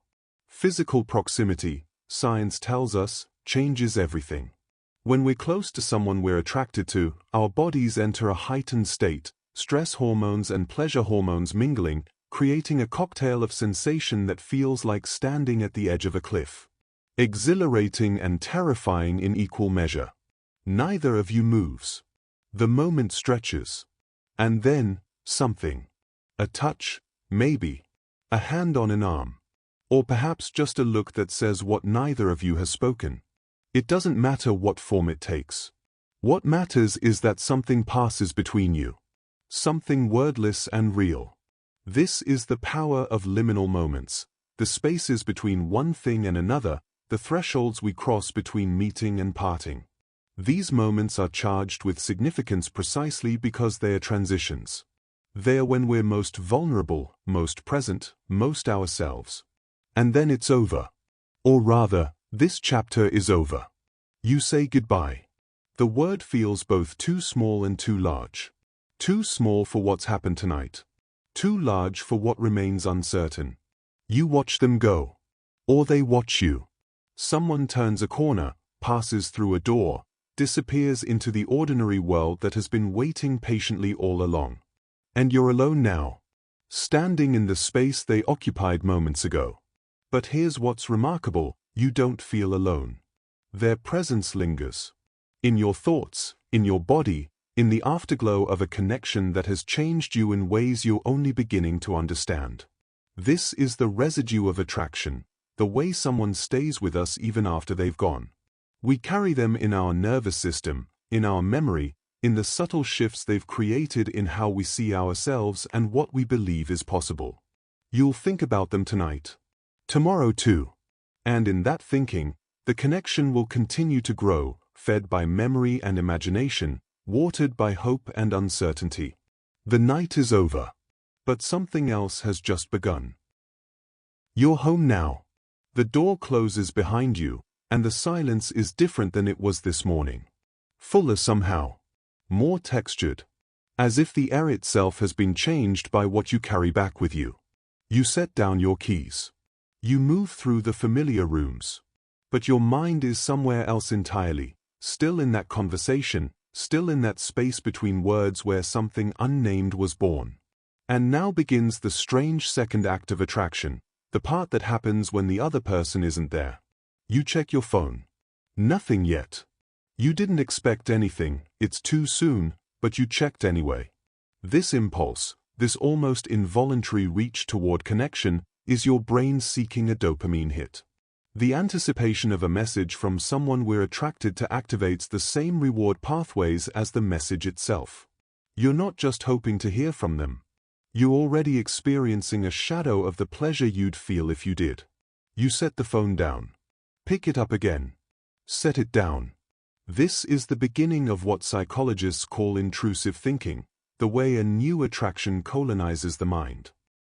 Physical proximity, science tells us, changes everything. When we're close to someone we're attracted to, our bodies enter a heightened state, stress hormones and pleasure hormones mingling, creating a cocktail of sensation that feels like standing at the edge of a cliff. Exhilarating and terrifying in equal measure. Neither of you moves. The moment stretches. And then, something. A touch, maybe. A hand on an arm. Or perhaps just a look that says what neither of you has spoken. It doesn't matter what form it takes. What matters is that something passes between you. Something wordless and real. This is the power of liminal moments, the spaces between one thing and another, the thresholds we cross between meeting and parting. These moments are charged with significance precisely because they are transitions. They are when we're most vulnerable, most present, most ourselves. And then it's over. Or rather, this chapter is over. You say goodbye. The word feels both too small and too large. Too small for what's happened tonight. Too large for what remains uncertain. You watch them go. Or they watch you. Someone turns a corner, passes through a door, disappears into the ordinary world that has been waiting patiently all along. And you're alone now, standing in the space they occupied moments ago. But here's what's remarkable, you don't feel alone. Their presence lingers. In your thoughts, in your body, in the afterglow of a connection that has changed you in ways you're only beginning to understand. This is the residue of attraction. The way someone stays with us even after they've gone. We carry them in our nervous system, in our memory, in the subtle shifts they've created in how we see ourselves and what we believe is possible. You'll think about them tonight, tomorrow too. And in that thinking, the connection will continue to grow, fed by memory and imagination, watered by hope and uncertainty. The night is over, but something else has just begun. You're home now. The door closes behind you, and the silence is different than it was this morning. Fuller somehow. More textured. As if the air itself has been changed by what you carry back with you. You set down your keys. You move through the familiar rooms. But your mind is somewhere else entirely, still in that conversation, still in that space between words where something unnamed was born. And now begins the strange second act of attraction, the part that happens when the other person isn't there. You check your phone. Nothing yet. You didn't expect anything, it's too soon, but you checked anyway. This impulse, this almost involuntary reach toward connection, is your brain seeking a dopamine hit. The anticipation of a message from someone we're attracted to activates the same reward pathways as the message itself. You're not just hoping to hear from them. You're already experiencing a shadow of the pleasure you'd feel if you did. You set the phone down. Pick it up again. Set it down. This is the beginning of what psychologists call intrusive thinking, the way a new attraction colonizes the mind.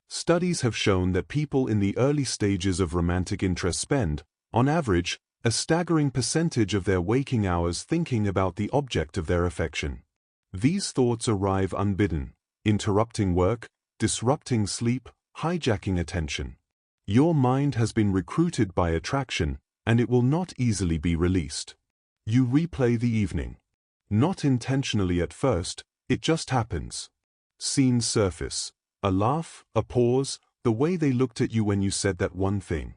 Studies have shown that people in the early stages of romantic interest spend, on average, a staggering percentage of their waking hours thinking about the object of their affection. These thoughts arrive unbidden, interrupting work, disrupting sleep, hijacking attention. Your mind has been recruited by attraction, and it will not easily be released. You replay the evening. Not intentionally at first, it just happens. Scenes surface. A laugh, a pause, the way they looked at you when you said that one thing.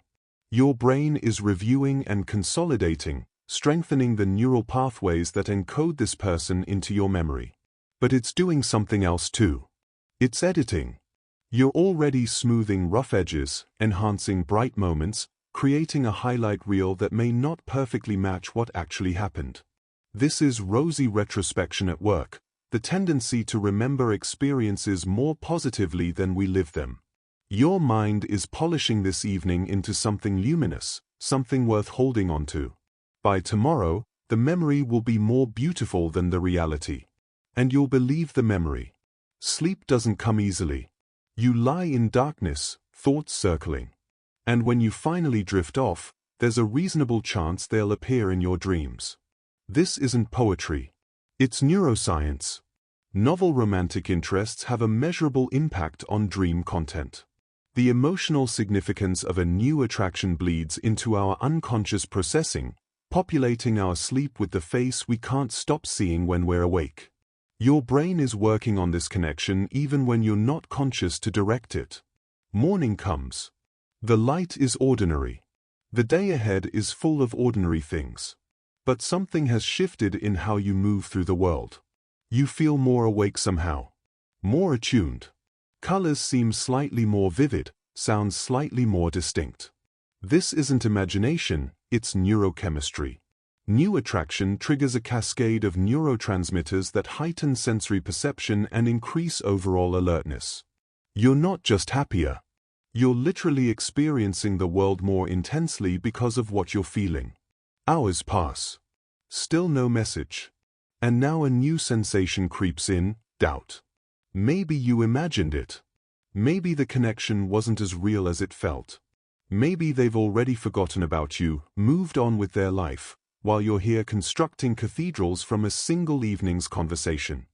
Your brain is reviewing and consolidating, strengthening the neural pathways that encode this person into your memory. But it's doing something else too. It's editing. You're already smoothing rough edges, enhancing bright moments, creating a highlight reel that may not perfectly match what actually happened. This is rosy retrospection at work, the tendency to remember experiences more positively than we live them. Your mind is polishing this evening into something luminous, something worth holding on to. By tomorrow, the memory will be more beautiful than the reality. And you'll believe the memory. Sleep doesn't come easily. You lie in darkness, thoughts circling. And when you finally drift off, there's a reasonable chance they'll appear in your dreams. This isn't poetry. It's neuroscience. Novel romantic interests have a measurable impact on dream content. The emotional significance of a new attraction bleeds into our unconscious processing, populating our sleep with the face we can't stop seeing when we're awake. Your brain is working on this connection even when you're not conscious to direct it. Morning comes. The light is ordinary. The day ahead is full of ordinary things. But something has shifted in how you move through the world. You feel more awake somehow. More attuned. Colors seem slightly more vivid, sounds slightly more distinct. This isn't imagination, it's neurochemistry. New attraction triggers a cascade of neurotransmitters that heighten sensory perception and increase overall alertness. You're not just happier. You're literally experiencing the world more intensely because of what you're feeling. Hours pass. Still no message. And now a new sensation creeps in, doubt. Maybe you imagined it. Maybe the connection wasn't as real as it felt. Maybe they've already forgotten about you, moved on with their life, while you're here constructing cathedrals from a single evening's conversation.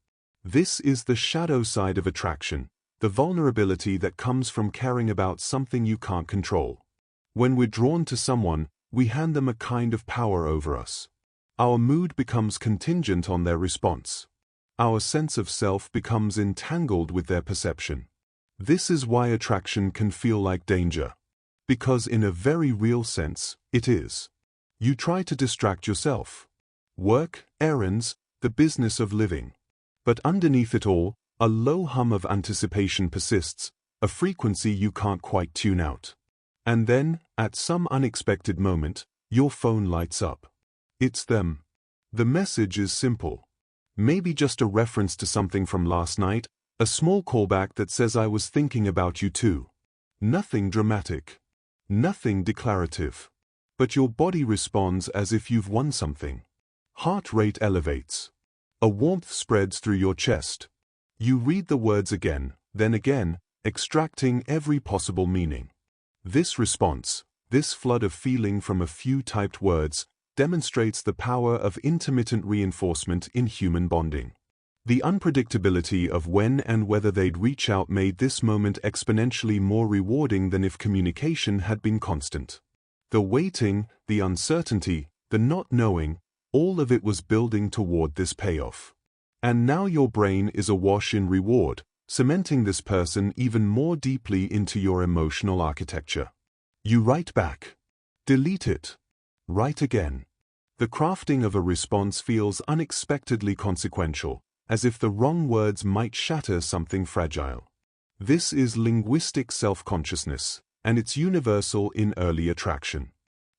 This is the shadow side of attraction, the vulnerability that comes from caring about something you can't control. When we're drawn to someone, we hand them a kind of power over us. Our mood becomes contingent on their response. Our sense of self becomes entangled with their perception. This is why attraction can feel like danger. Because in a very real sense, it is. You try to distract yourself. Work, errands, the business of living. But underneath it all, a low hum of anticipation persists, a frequency you can't quite tune out. And then, at some unexpected moment, your phone lights up. It's them. The message is simple. Maybe just a reference to something from last night, a small callback that says I was thinking about you too. Nothing dramatic. Nothing declarative. But your body responds as if you've won something. Heart rate elevates. A warmth spreads through your chest. You read the words again, then again, extracting every possible meaning. This response, this flood of feeling from a few typed words, demonstrates the power of intermittent reinforcement in human bonding. The unpredictability of when and whether they'd reach out made this moment exponentially more rewarding than if communication had been constant. The waiting, the uncertainty, the not knowing, all of it was building toward this payoff. And now your brain is awash in reward, cementing this person even more deeply into your emotional architecture. You write back. Delete it. Write again. The crafting of a response feels unexpectedly consequential, as if the wrong words might shatter something fragile. This is linguistic self-consciousness, and it's universal in early attraction.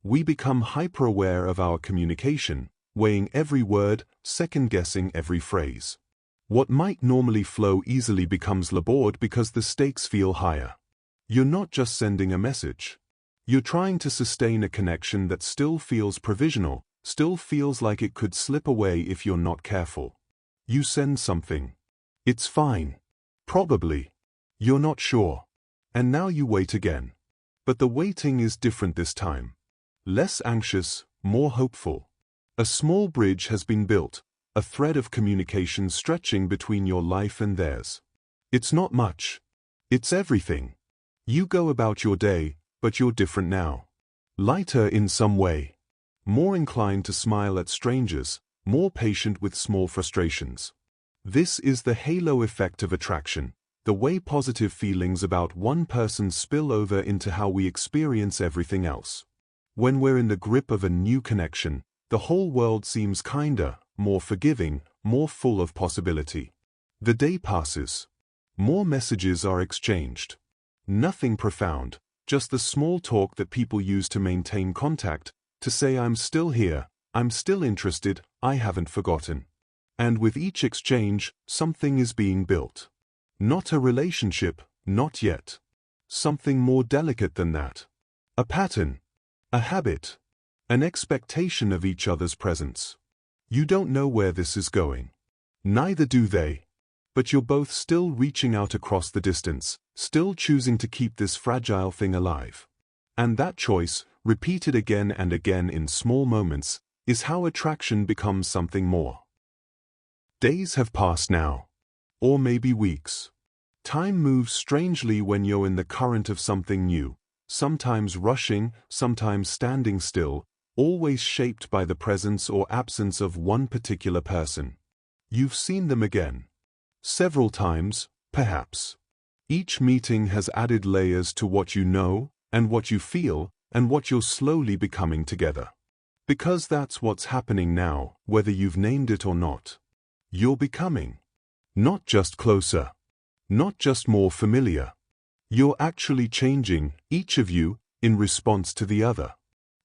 We become hyper-aware of our communication, weighing every word, second-guessing every phrase. What might normally flow easily becomes labored because the stakes feel higher. You're not just sending a message. You're trying to sustain a connection that still feels provisional, still feels like it could slip away if you're not careful. You send something. It's fine. Probably. You're not sure. And now you wait again. But the waiting is different this time. Less anxious, more hopeful. A small bridge has been built, a thread of communication stretching between your life and theirs. It's not much. It's everything. You go about your day, but you're different now. Lighter in some way. More inclined to smile at strangers, more patient with small frustrations. This is the halo effect of attraction, the way positive feelings about one person spill over into how we experience everything else. When we're in the grip of a new connection, the whole world seems kinder, more forgiving, more full of possibility. The day passes. More messages are exchanged. Nothing profound, just the small talk that people use to maintain contact, to say I'm still here, I'm still interested, I haven't forgotten. And with each exchange, something is being built. Not a relationship, not yet. Something more delicate than that. A pattern. A habit. An expectation of each other's presence. You don't know where this is going. Neither do they. But you're both still reaching out across the distance, still choosing to keep this fragile thing alive. And that choice, repeated again and again in small moments, is how attraction becomes something more. Days have passed now. Or maybe weeks. Time moves strangely when you're in the current of something new, sometimes rushing, sometimes standing still, always shaped by the presence or absence of one particular person. You've seen them again. Several times, perhaps. Each meeting has added layers to what you know, and what you feel, and what you're slowly becoming together. Because that's what's happening now, whether you've named it or not. You're becoming. Not just closer. Not just more familiar. You're actually changing, each of you, in response to the other.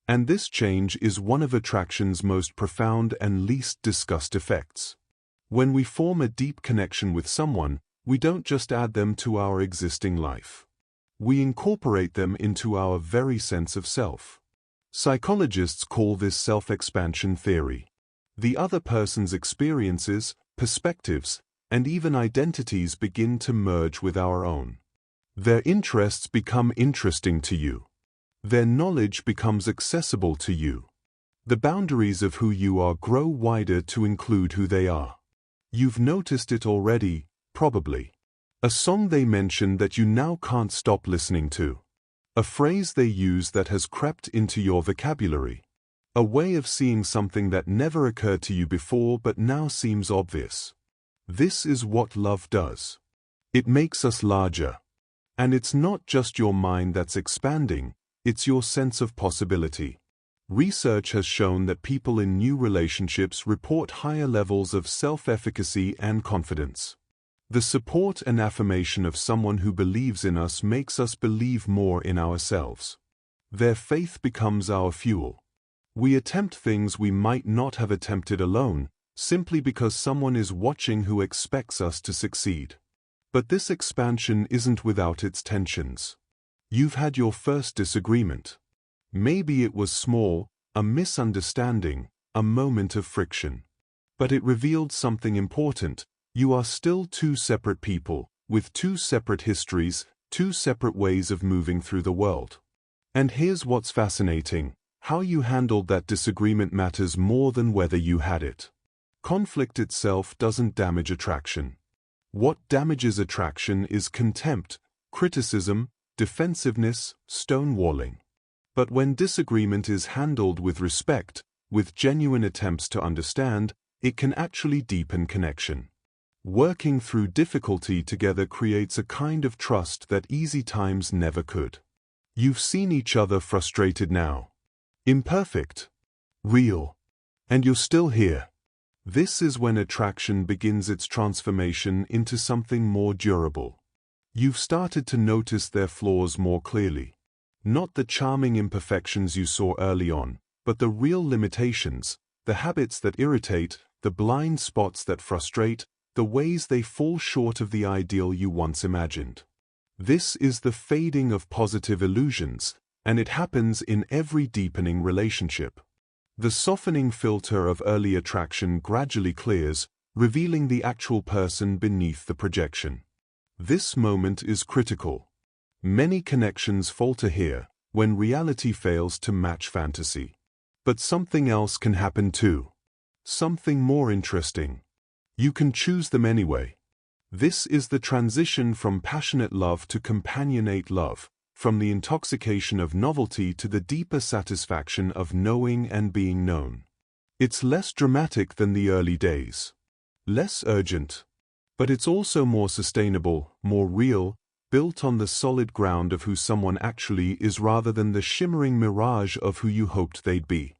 And this change is one of attraction's most profound and least discussed effects. When we form a deep connection with someone, we don't just add them to our existing life. We incorporate them into our very sense of self. Psychologists call this self-expansion theory. The other person's experiences, perspectives, and even identities begin to merge with our own. Their interests become interesting to you. Their knowledge becomes accessible to you. The boundaries of who you are grow wider to include who they are. You've noticed it already, probably. A song they mention that you now can't stop listening to. A phrase they use that has crept into your vocabulary. A way of seeing something that never occurred to you before but now seems obvious. This is what love does. It makes us larger. And it's not just your mind that's expanding, it's your sense of possibility. Research has shown that people in new relationships report higher levels of self-efficacy and confidence. The support and affirmation of someone who believes in us makes us believe more in ourselves. Their faith becomes our fuel. We attempt things we might not have attempted alone, simply because someone is watching who expects us to succeed. But this expansion isn't without its tensions. You've had your first disagreement. Maybe it was small, a misunderstanding, a moment of friction. But it revealed something important. You are still two separate people, with two separate histories, two separate ways of moving through the world. And here's what's fascinating. How you handled that disagreement matters more than whether you had it. Conflict itself doesn't damage attraction. What damages attraction is contempt, criticism, defensiveness, stonewalling. But when disagreement is handled with respect, with genuine attempts to understand, it can actually deepen connection. Working through difficulty together creates a kind of trust that easy times never could. You've seen each other frustrated now. Imperfect. Real. And you're still here. This is when attraction begins its transformation into something more durable. You've started to notice their flaws more clearly. Not the charming imperfections you saw early on, but the real limitations, the habits that irritate, the blind spots that frustrate, the ways they fall short of the ideal you once imagined. This is the fading of positive illusions, and it happens in every deepening relationship. The softening filter of early attraction gradually clears, revealing the actual person beneath the projection. This moment is critical. Many connections falter here, when reality fails to match fantasy. But something else can happen too. Something more interesting. You can choose them anyway. This is the transition from passionate love to companionate love, from the intoxication of novelty to the deeper satisfaction of knowing and being known. It's less dramatic than the early days. Less urgent. But it's also more sustainable, more real, built on the solid ground of who someone actually is rather than the shimmering mirage of who you hoped they'd be.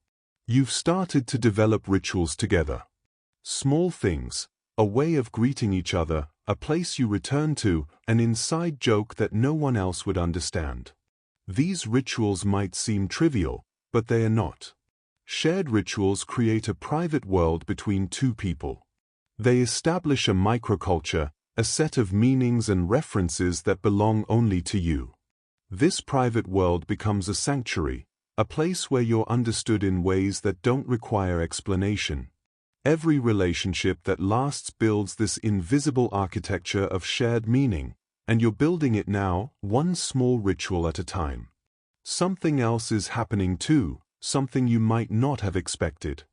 You've started to develop rituals together. Small things, a way of greeting each other, a place you return to, an inside joke that no one else would understand. These rituals might seem trivial, but they are not. Shared rituals create a private world between two people. They establish a microculture, a set of meanings and references that belong only to you. This private world becomes a sanctuary, a place where you're understood in ways that don't require explanation. Every relationship that lasts builds this invisible architecture of shared meaning, and you're building it now, one small ritual at a time. Something else is happening too, something you might not have expected.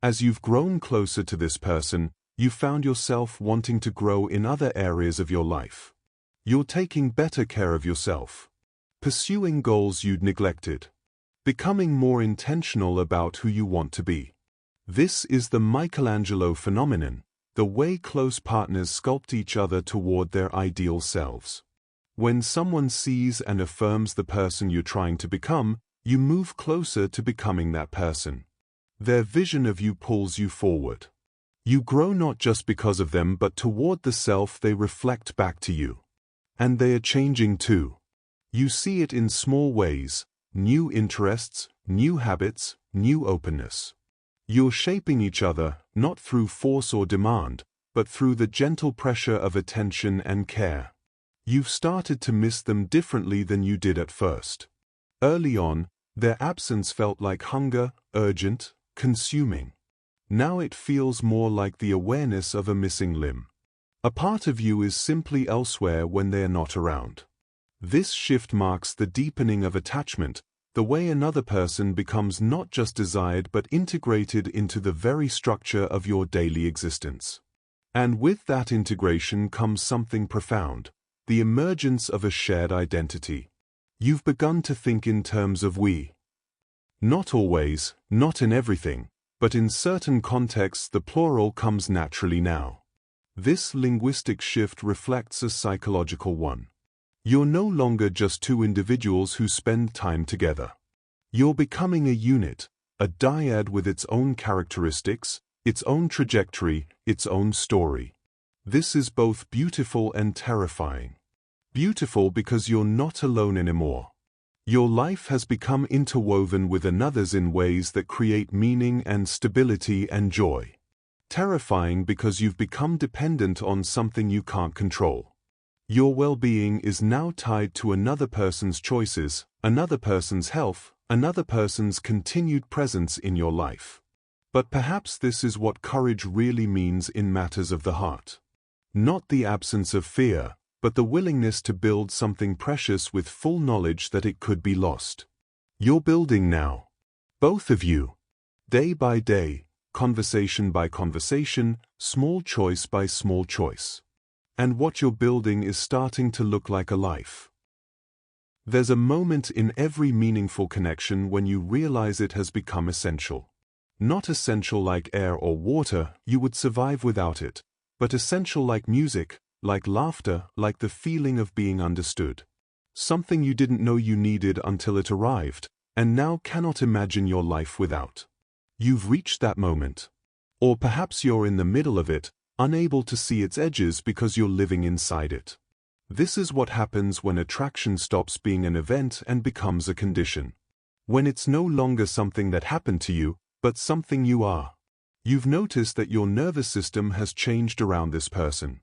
As you've grown closer to this person, you found yourself wanting to grow in other areas of your life. You're taking better care of yourself, pursuing goals you'd neglected, becoming more intentional about who you want to be. This is the Michelangelo phenomenon, the way close partners sculpt each other toward their ideal selves. When someone sees and affirms the person you're trying to become, you move closer to becoming that person. Their vision of you pulls you forward. You grow not just because of them but toward the self they reflect back to you. And they are changing too. You see it in small ways, new interests, new habits, new openness. You're shaping each other, not through force or demand, but through the gentle pressure of attention and care. You've started to miss them differently than you did at first. Early on, their absence felt like hunger, urgent, consuming. Now it feels more like the awareness of a missing limb. A part of you is simply elsewhere when they are not around. This shift marks the deepening of attachment, the way another person becomes not just desired but integrated into the very structure of your daily existence. And with that integration comes something profound, the emergence of a shared identity. You've begun to think in terms of we. Not always, not in everything, but in certain contexts the plural comes naturally now. This linguistic shift reflects a psychological one. You're no longer just two individuals who spend time together. You're becoming a unit, a dyad with its own characteristics, its own trajectory, its own story. This is both beautiful and terrifying. Beautiful because you're not alone anymore. Your life has become interwoven with another's in ways that create meaning and stability and joy. Terrifying because you've become dependent on something you can't control. Your well-being is now tied to another person's choices, another person's health, another person's continued presence in your life. But perhaps this is what courage really means in matters of the heart. Not the absence of fear, but the willingness to build something precious with full knowledge that it could be lost. You're building now. Both of you. Day by day, conversation by conversation, small choice by small choice. And what you're building is starting to look like a life. There's a moment in every meaningful connection when you realize it has become essential. Not essential like air or water, you would survive without it, but essential like music, like laughter, like the feeling of being understood. Something you didn't know you needed until it arrived, and now cannot imagine your life without. You've reached that moment. Or perhaps you're in the middle of it, unable to see its edges because you're living inside it. This is what happens when attraction stops being an event and becomes a condition. When it's no longer something that happened to you, but something you are. You've noticed that your nervous system has changed around this person.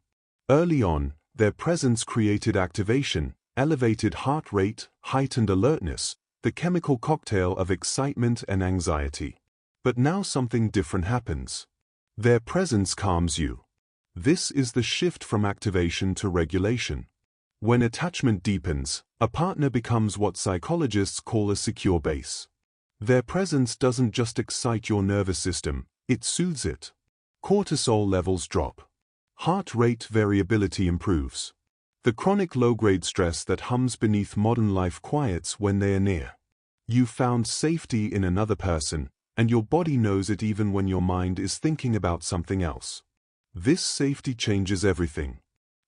Early on, their presence created activation, elevated heart rate, heightened alertness, the chemical cocktail of excitement and anxiety. But now something different happens. Their presence calms you. This is the shift from activation to regulation. When attachment deepens, a partner becomes what psychologists call a secure base. Their presence doesn't just excite your nervous system, it soothes it. Cortisol levels drop. Heart rate variability improves. The chronic low-grade stress that hums beneath modern life quiets when they are near. You've found safety in another person, and your body knows it even when your mind is thinking about something else. This safety changes everything.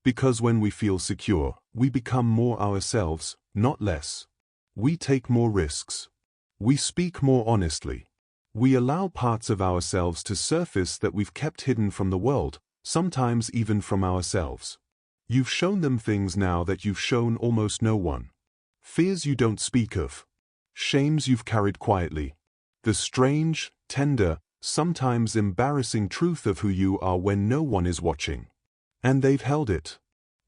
Because when we feel secure, we become more ourselves, not less. We take more risks. We speak more honestly. We allow parts of ourselves to surface that we've kept hidden from the world, sometimes even from ourselves. You've shown them things now that you've shown almost no one. Fears you don't speak of. Shames you've carried quietly. The strange, tender, sometimes embarrassing truth of who you are when no one is watching. And they've held it.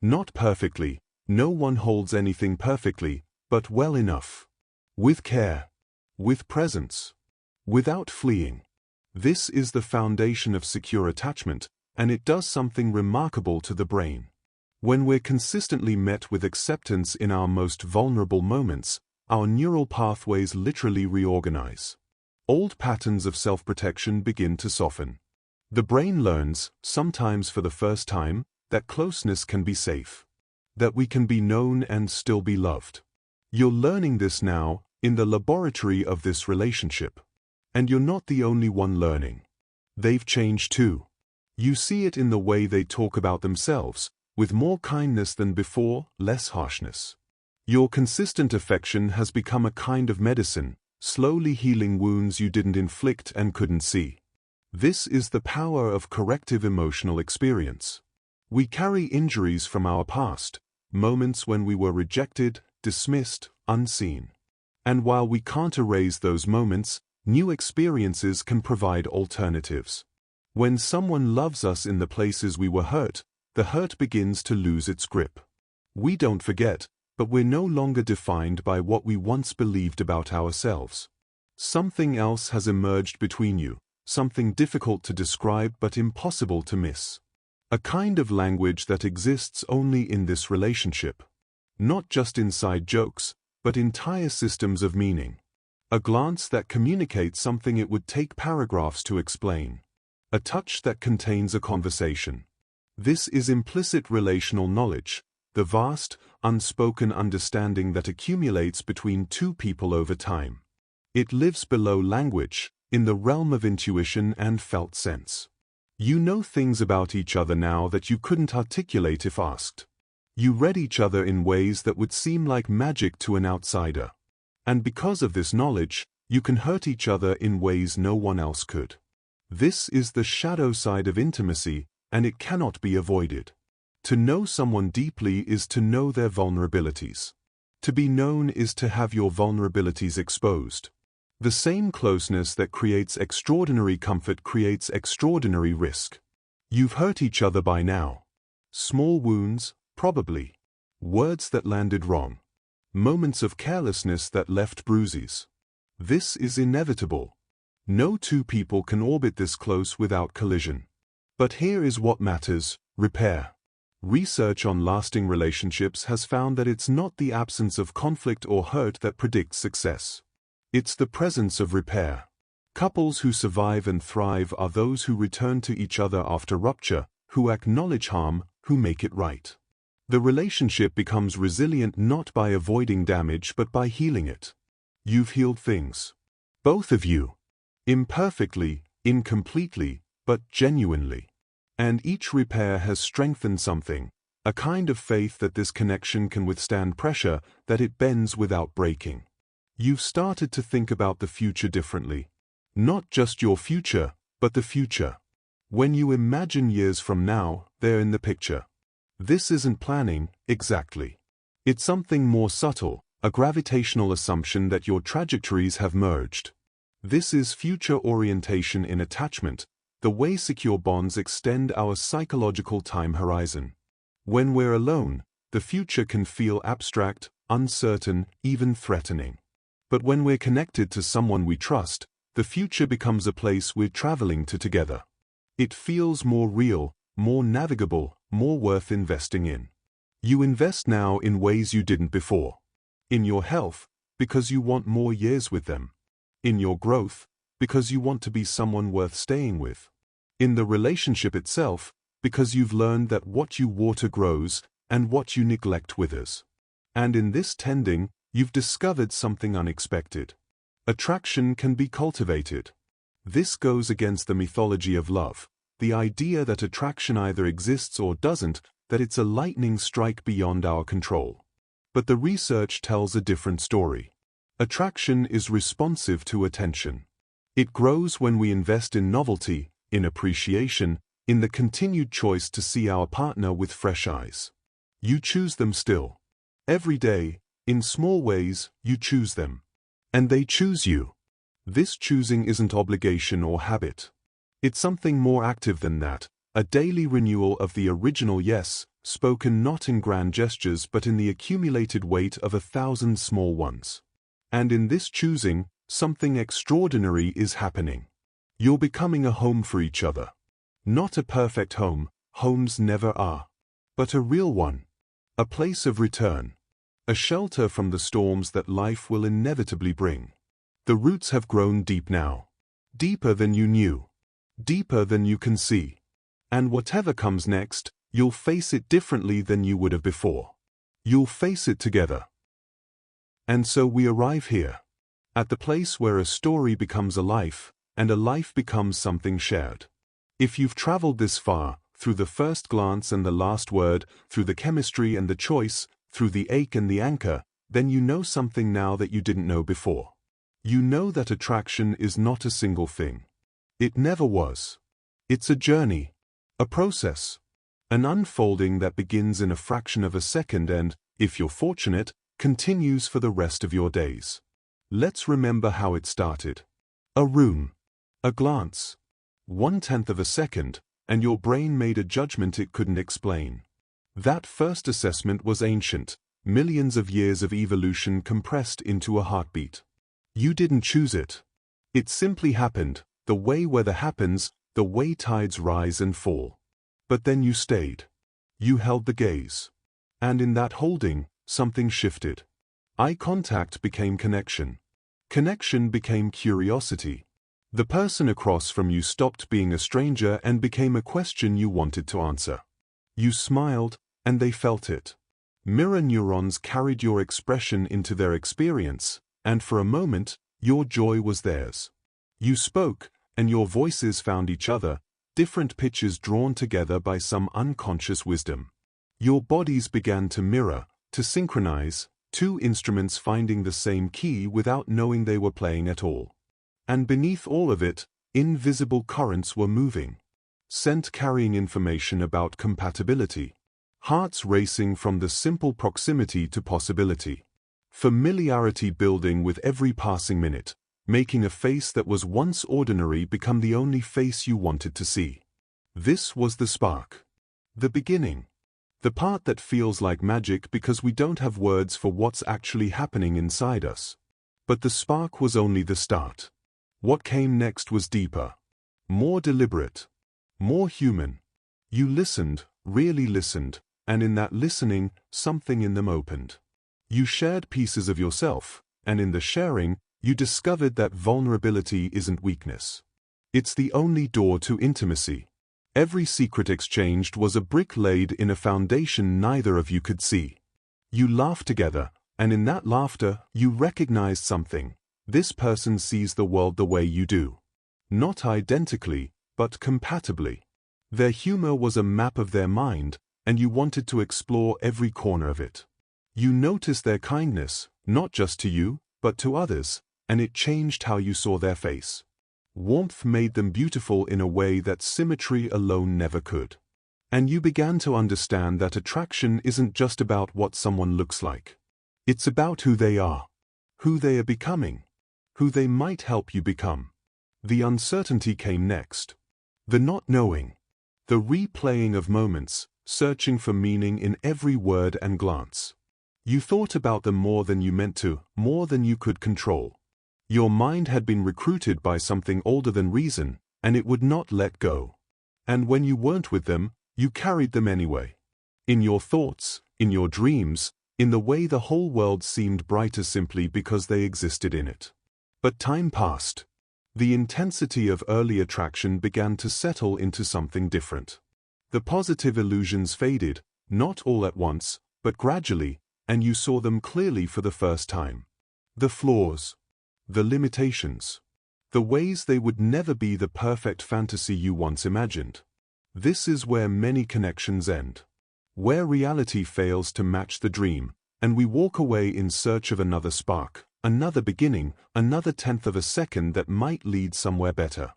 Not perfectly, no one holds anything perfectly, but well enough. With care. With presence. Without fleeing. This is the foundation of secure attachment, and it does something remarkable to the brain. When we're consistently met with acceptance in our most vulnerable moments, our neural pathways literally reorganize. Old patterns of self-protection begin to soften. The brain learns, sometimes for the first time, that closeness can be safe. That we can be known and still be loved. You're learning this now, in the laboratory of this relationship. And you're not the only one learning. They've changed too. You see it in the way they talk about themselves, with more kindness than before, less harshness. Your consistent affection has become a kind of medicine, slowly healing wounds you didn't inflict and couldn't see. This is the power of corrective emotional experience. We carry injuries from our past, moments when we were rejected, dismissed, unseen. And while we can't erase those moments, new experiences can provide alternatives. When someone loves us in the places we were hurt, the hurt begins to lose its grip. We don't forget, but we're no longer defined by what we once believed about ourselves. Something else has emerged between you, something difficult to describe but impossible to miss. A kind of language that exists only in this relationship. Not just inside jokes, but entire systems of meaning. A glance that communicates something it would take paragraphs to explain. A touch that contains a conversation. This is implicit relational knowledge, the vast, unspoken understanding that accumulates between two people over time. It lives below language, in the realm of intuition and felt sense. You know things about each other now that you couldn't articulate if asked. You read each other in ways that would seem like magic to an outsider. And because of this knowledge, you can hurt each other in ways no one else could. This is the shadow side of intimacy, and it cannot be avoided. To know someone deeply is to know their vulnerabilities. To be known is to have your vulnerabilities exposed. The same closeness that creates extraordinary comfort creates extraordinary risk. You've hurt each other by now. Small wounds, probably. Words that landed wrong. Moments of carelessness that left bruises. This is inevitable. No two people can orbit this close without collision. But here is what matters: repair. Research on lasting relationships has found that it's not the absence of conflict or hurt that predicts success. It's the presence of repair. Couples who survive and thrive are those who return to each other after rupture, who acknowledge harm, who make it right. The relationship becomes resilient not by avoiding damage but by healing it. You've healed things. Both of you. Imperfectly, incompletely, but genuinely. And each repair has strengthened something, a kind of faith that this connection can withstand pressure, that it bends without breaking. You've started to think about the future differently. Not just your future, but the future. When you imagine years from now, they're in the picture. This isn't planning, exactly. It's something more subtle, a gravitational assumption that your trajectories have merged. This is future orientation in attachment, the way secure bonds extend our psychological time horizon. When we're alone, the future can feel abstract, uncertain, even threatening. But when we're connected to someone we trust, the future becomes a place we're traveling to together. It feels more real, more navigable, more worth investing in. You invest now in ways you didn't before. In your health, because you want more years with them. In your growth, because you want to be someone worth staying with. In the relationship itself, because you've learned that what you water grows, and what you neglect withers. And in this tending, you've discovered something unexpected. Attraction can be cultivated. This goes against the mythology of love, the idea that attraction either exists or doesn't, that it's a lightning strike beyond our control. But the research tells a different story. Attraction is responsive to attention. It grows when we invest in novelty, in appreciation, in the continued choice to see our partner with fresh eyes. You choose them still. Every day, in small ways, you choose them. And they choose you. This choosing isn't obligation or habit. It's something more active than that, a daily renewal of the original yes, spoken not in grand gestures but in the accumulated weight of 1,000 small ones. And in this choosing, something extraordinary is happening. You're becoming a home for each other. Not a perfect home, homes never are. But a real one. A place of return. A shelter from the storms that life will inevitably bring. The roots have grown deep now. Deeper than you knew. Deeper than you can see. And whatever comes next, you'll face it differently than you would have before. You'll face it together. And so we arrive here. At the place where a story becomes a life, and a life becomes something shared. If you've traveled this far, through the first glance and the last word, through the chemistry and the choice, through the ache and the anchor, then you know something now that you didn't know before. You know that attraction is not a single thing. It never was. It's a journey, a process, an unfolding that begins in a fraction of a second and, if you're fortunate, continues for the rest of your days. Let's remember how it started. A room, a glance, 1/10 of a second, and your brain made a judgment it couldn't explain. That first assessment was ancient, millions of years of evolution compressed into a heartbeat. You didn't choose it. It simply happened, the way weather happens, the way tides rise and fall. But then you stayed. You held the gaze. And in that holding, something shifted. Eye contact became connection. Connection became curiosity. The person across from you stopped being a stranger and became a question you wanted to answer. You smiled, and they felt it. Mirror neurons carried your expression into their experience, and for a moment, your joy was theirs. You spoke, and your voices found each other, different pitches drawn together by some unconscious wisdom. Your bodies began to mirror, to synchronize, two instruments finding the same key without knowing they were playing at all. And beneath all of it, invisible currents were moving. Scent carrying information about compatibility. Hearts racing from the simple proximity to possibility. Familiarity building with every passing minute. making a face that was once ordinary become the only face you wanted to see. This was the spark. The beginning. The part that feels like magic because we don't have words for what's actually happening inside us. But the spark was only the start. What came next was deeper, more deliberate, more human. You listened, really listened, and in that listening, something in them opened. You shared pieces of yourself, and in the sharing, you discovered that vulnerability isn't weakness. It's the only door to intimacy. Every secret exchanged was a brick laid in a foundation neither of you could see. You laughed together, and in that laughter, you recognized something. This person sees the world the way you do. Not identically, but compatibly. Their humor was a map of their mind, and you wanted to explore every corner of it. You noticed their kindness, not just to you, but to others, and it changed how you saw their face. Warmth made them beautiful in a way that symmetry alone never could. And you began to understand that attraction isn't just about what someone looks like. It's about who they are, who they are becoming, who they might help you become. The uncertainty came next. The not knowing. The replaying of moments, searching for meaning in every word and glance. You thought about them more than you meant to, more than you could control. Your mind had been recruited by something older than reason, and it would not let go. And when you weren't with them, you carried them anyway. In your thoughts, in your dreams, in the way the whole world seemed brighter simply because they existed in it. But time passed. The intensity of early attraction began to settle into something different. The positive illusions faded, not all at once, but gradually, and you saw them clearly for the first time. The flaws. The limitations. The ways they would never be the perfect fantasy you once imagined. This is where many connections end. Where reality fails to match the dream, and we walk away in search of another spark, another beginning, another tenth of a second that might lead somewhere better.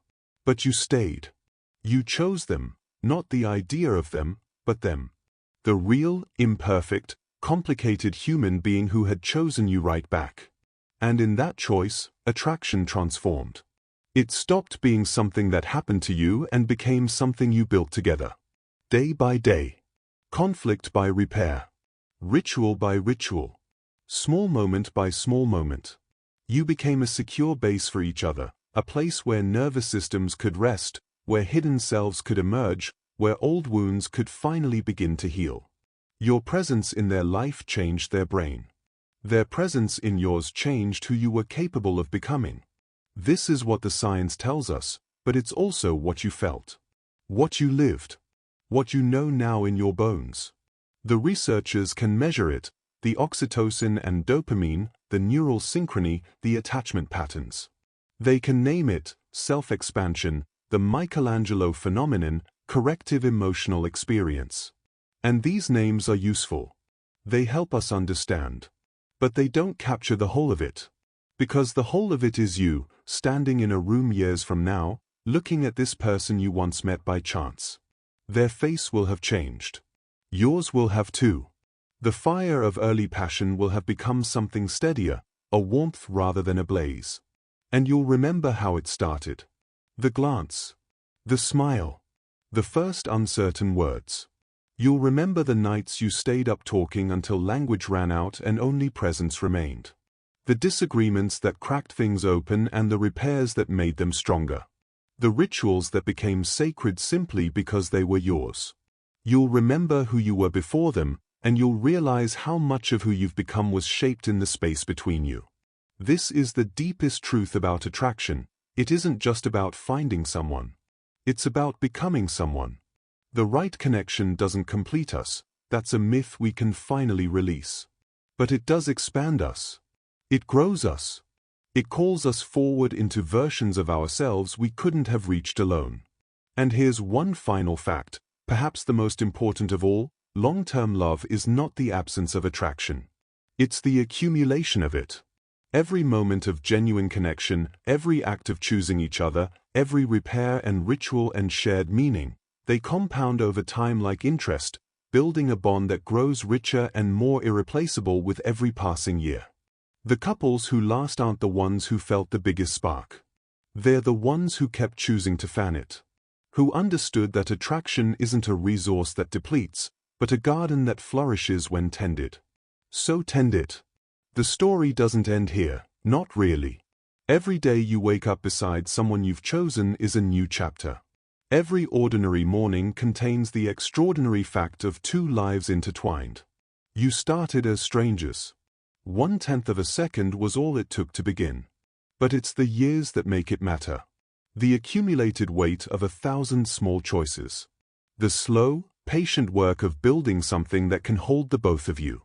But you stayed. You chose them, not the idea of them, but them. The real, imperfect, complicated human being who had chosen you right back. And in that choice, attraction transformed. It stopped being something that happened to you and became something you built together. Day by day. Conflict by repair. Ritual by ritual. Small moment by small moment. You became a secure base for each other, a place where nervous systems could rest, where hidden selves could emerge, where old wounds could finally begin to heal. Your presence in their life changed their brain. Their presence in yours changed who you were capable of becoming. This is what the science tells us, but it's also what you felt. What you lived. What you know now in your bones. The researchers can measure it, the oxytocin and dopamine, the neural synchrony, the attachment patterns. They can name it, self-expansion, the Michelangelo phenomenon, corrective emotional experience. And these names are useful. They help us understand. But they don't capture the whole of it. Because the whole of it is you, standing in a room years from now, looking at this person you once met by chance. Their face will have changed. Yours will have too. The fire of early passion will have become something steadier, a warmth rather than a blaze. And you'll remember how it started. The glance. The smile. The first uncertain words. You'll remember the nights you stayed up talking until language ran out and only presence remained. The disagreements that cracked things open and the repairs that made them stronger. The rituals that became sacred simply because they were yours. You'll remember who you were before them, and you'll realize how much of who you've become was shaped in the space between you. This is the deepest truth about attraction. It isn't just about finding someone. It's about becoming someone. The right connection doesn't complete us. That's a myth we can finally release. But it does expand us. It grows us. It calls us forward into versions of ourselves we couldn't have reached alone. And here's one final fact, perhaps the most important of all: long-term love is not the absence of attraction. It's the accumulation of it. Every moment of genuine connection, every act of choosing each other, every repair and ritual and shared meaning, they compound over time like interest, building a bond that grows richer and more irreplaceable with every passing year. The couples who last aren't the ones who felt the biggest spark. They're the ones who kept choosing to fan it. Who understood that attraction isn't a resource that depletes, but a garden that flourishes when tended. So tend it. The story doesn't end here, not really. Every day you wake up beside someone you've chosen is a new chapter. Every ordinary morning contains the extraordinary fact of two lives intertwined. You started as strangers. 1/10 of a second was all it took to begin. But it's the years that make it matter. The accumulated weight of 1,000 small choices. The slow, patient work of building something that can hold the both of you.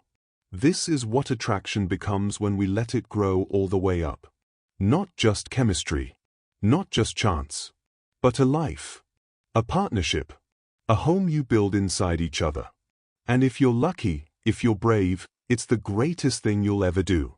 This is what attraction becomes when we let it grow all the way up. Not just chemistry. Not just chance. But a life. A partnership. A home you build inside each other. And if you're lucky, if you're brave, it's the greatest thing you'll ever do.